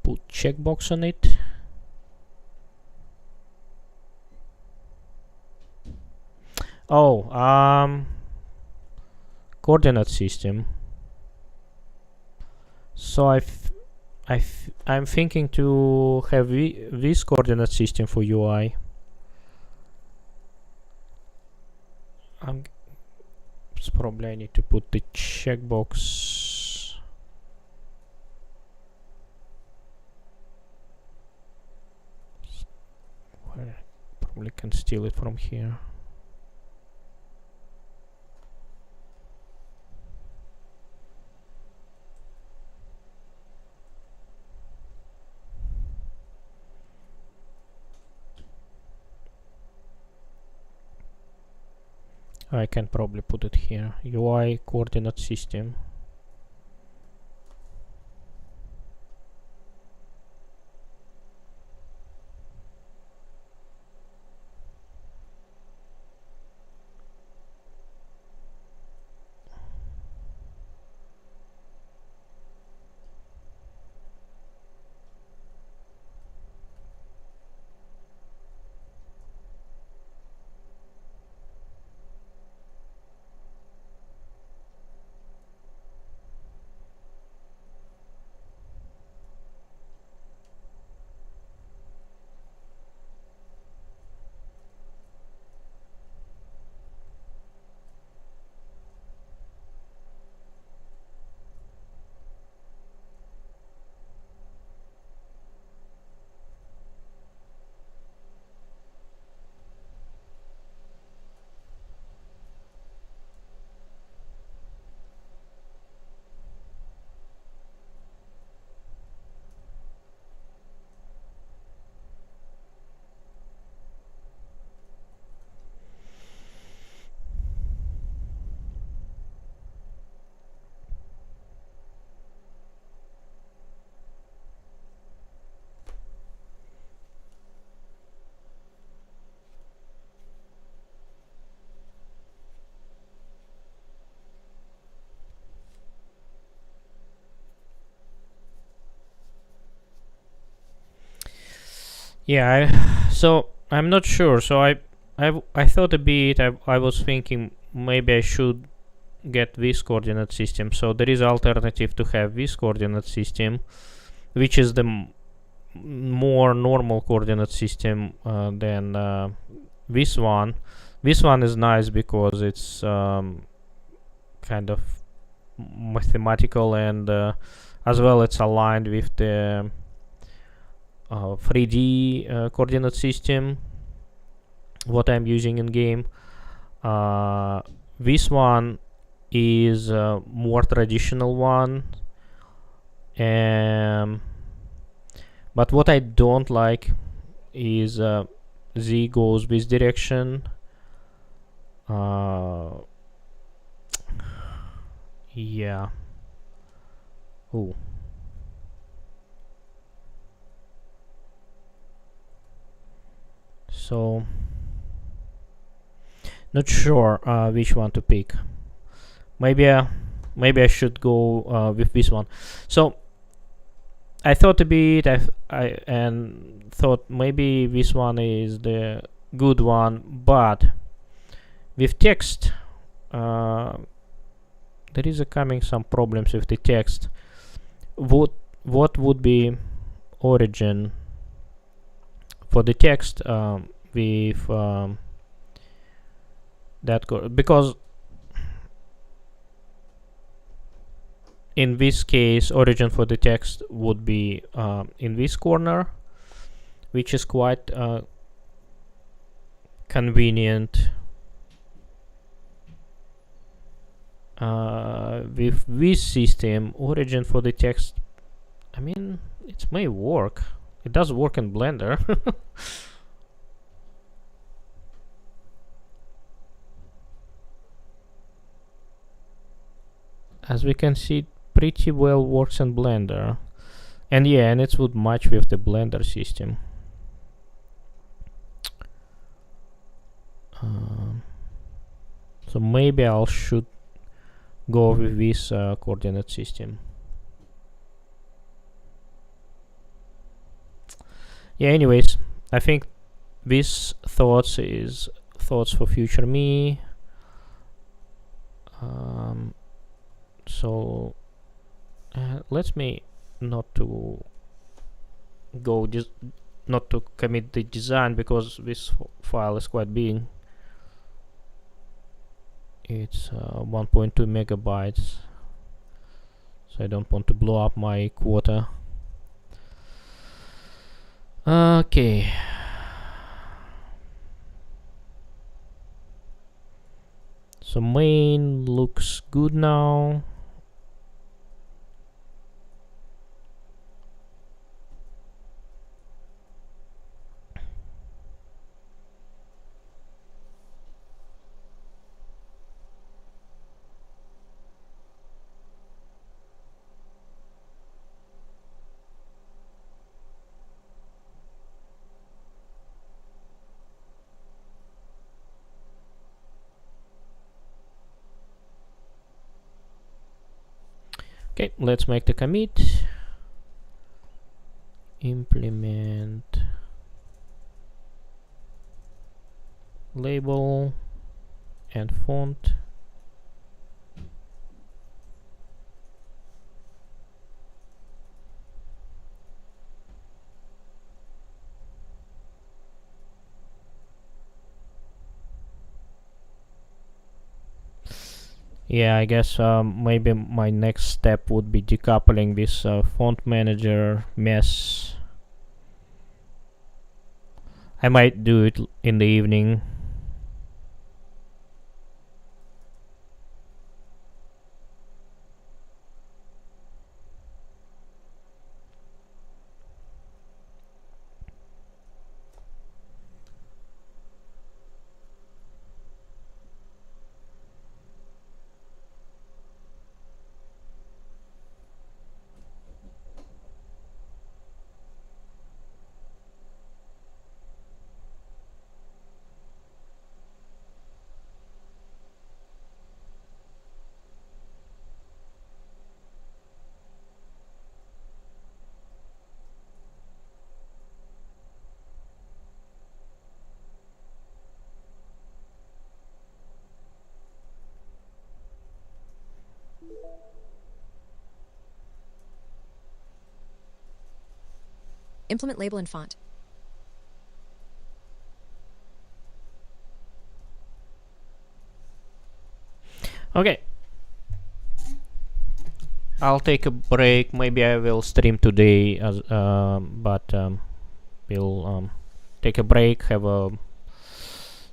Put checkbox on it. Oh, coordinate system. So I'm thinking to have this coordinate system for UI. Probably I need to put the checkbox. Probably can steal it from here. I can probably put it here. UI coordinate system. Yeah, so I'm not sure. So I thought a bit. I was thinking maybe I should get this coordinate system. So there is alternative to have this coordinate system, which is the more normal coordinate system than this one. This one is nice because it's kind of mathematical, and as well it's aligned with the 3D coordinate system what I'm using in game. This one is a more traditional one, but what I don't like is Z goes this direction. Yeah. Oh. So not sure which one to pick. Maybe I should go with this one. So I thought a bit. I thought maybe this one is the good one, but with text, there is coming some problems with the text. What would be origin for the text with that? Because in this case, origin for the text would be in this corner, which is quite convenient. With this system, origin for the text, I mean, it may work. It does work in Blender. As we can see, it pretty well works in Blender. And yeah, and it would match with the Blender system. So maybe should go with this coordinate system. Yeah, anyways, I think this thoughts is thoughts for future me. So let me not to go not to commit the design, because this file is quite big. It's 1.2 megabytes, so I don't want to blow up my quota. Okay. So main looks good now. Okay, let's make the commit. Implement label and font. Yeah, I guess maybe my next step would be decoupling this font manager mess. I might do it in the evening. Implement label and font. Okay. I'll take a break. Maybe I will stream today, as but we'll take a break, have a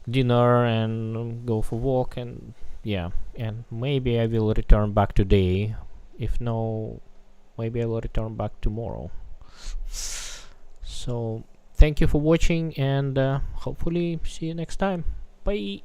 dinner, and go for walk, and yeah, and maybe I will return back today. If no, maybe I will return back tomorrow. So thank you for watching, and hopefully see you next time. Bye.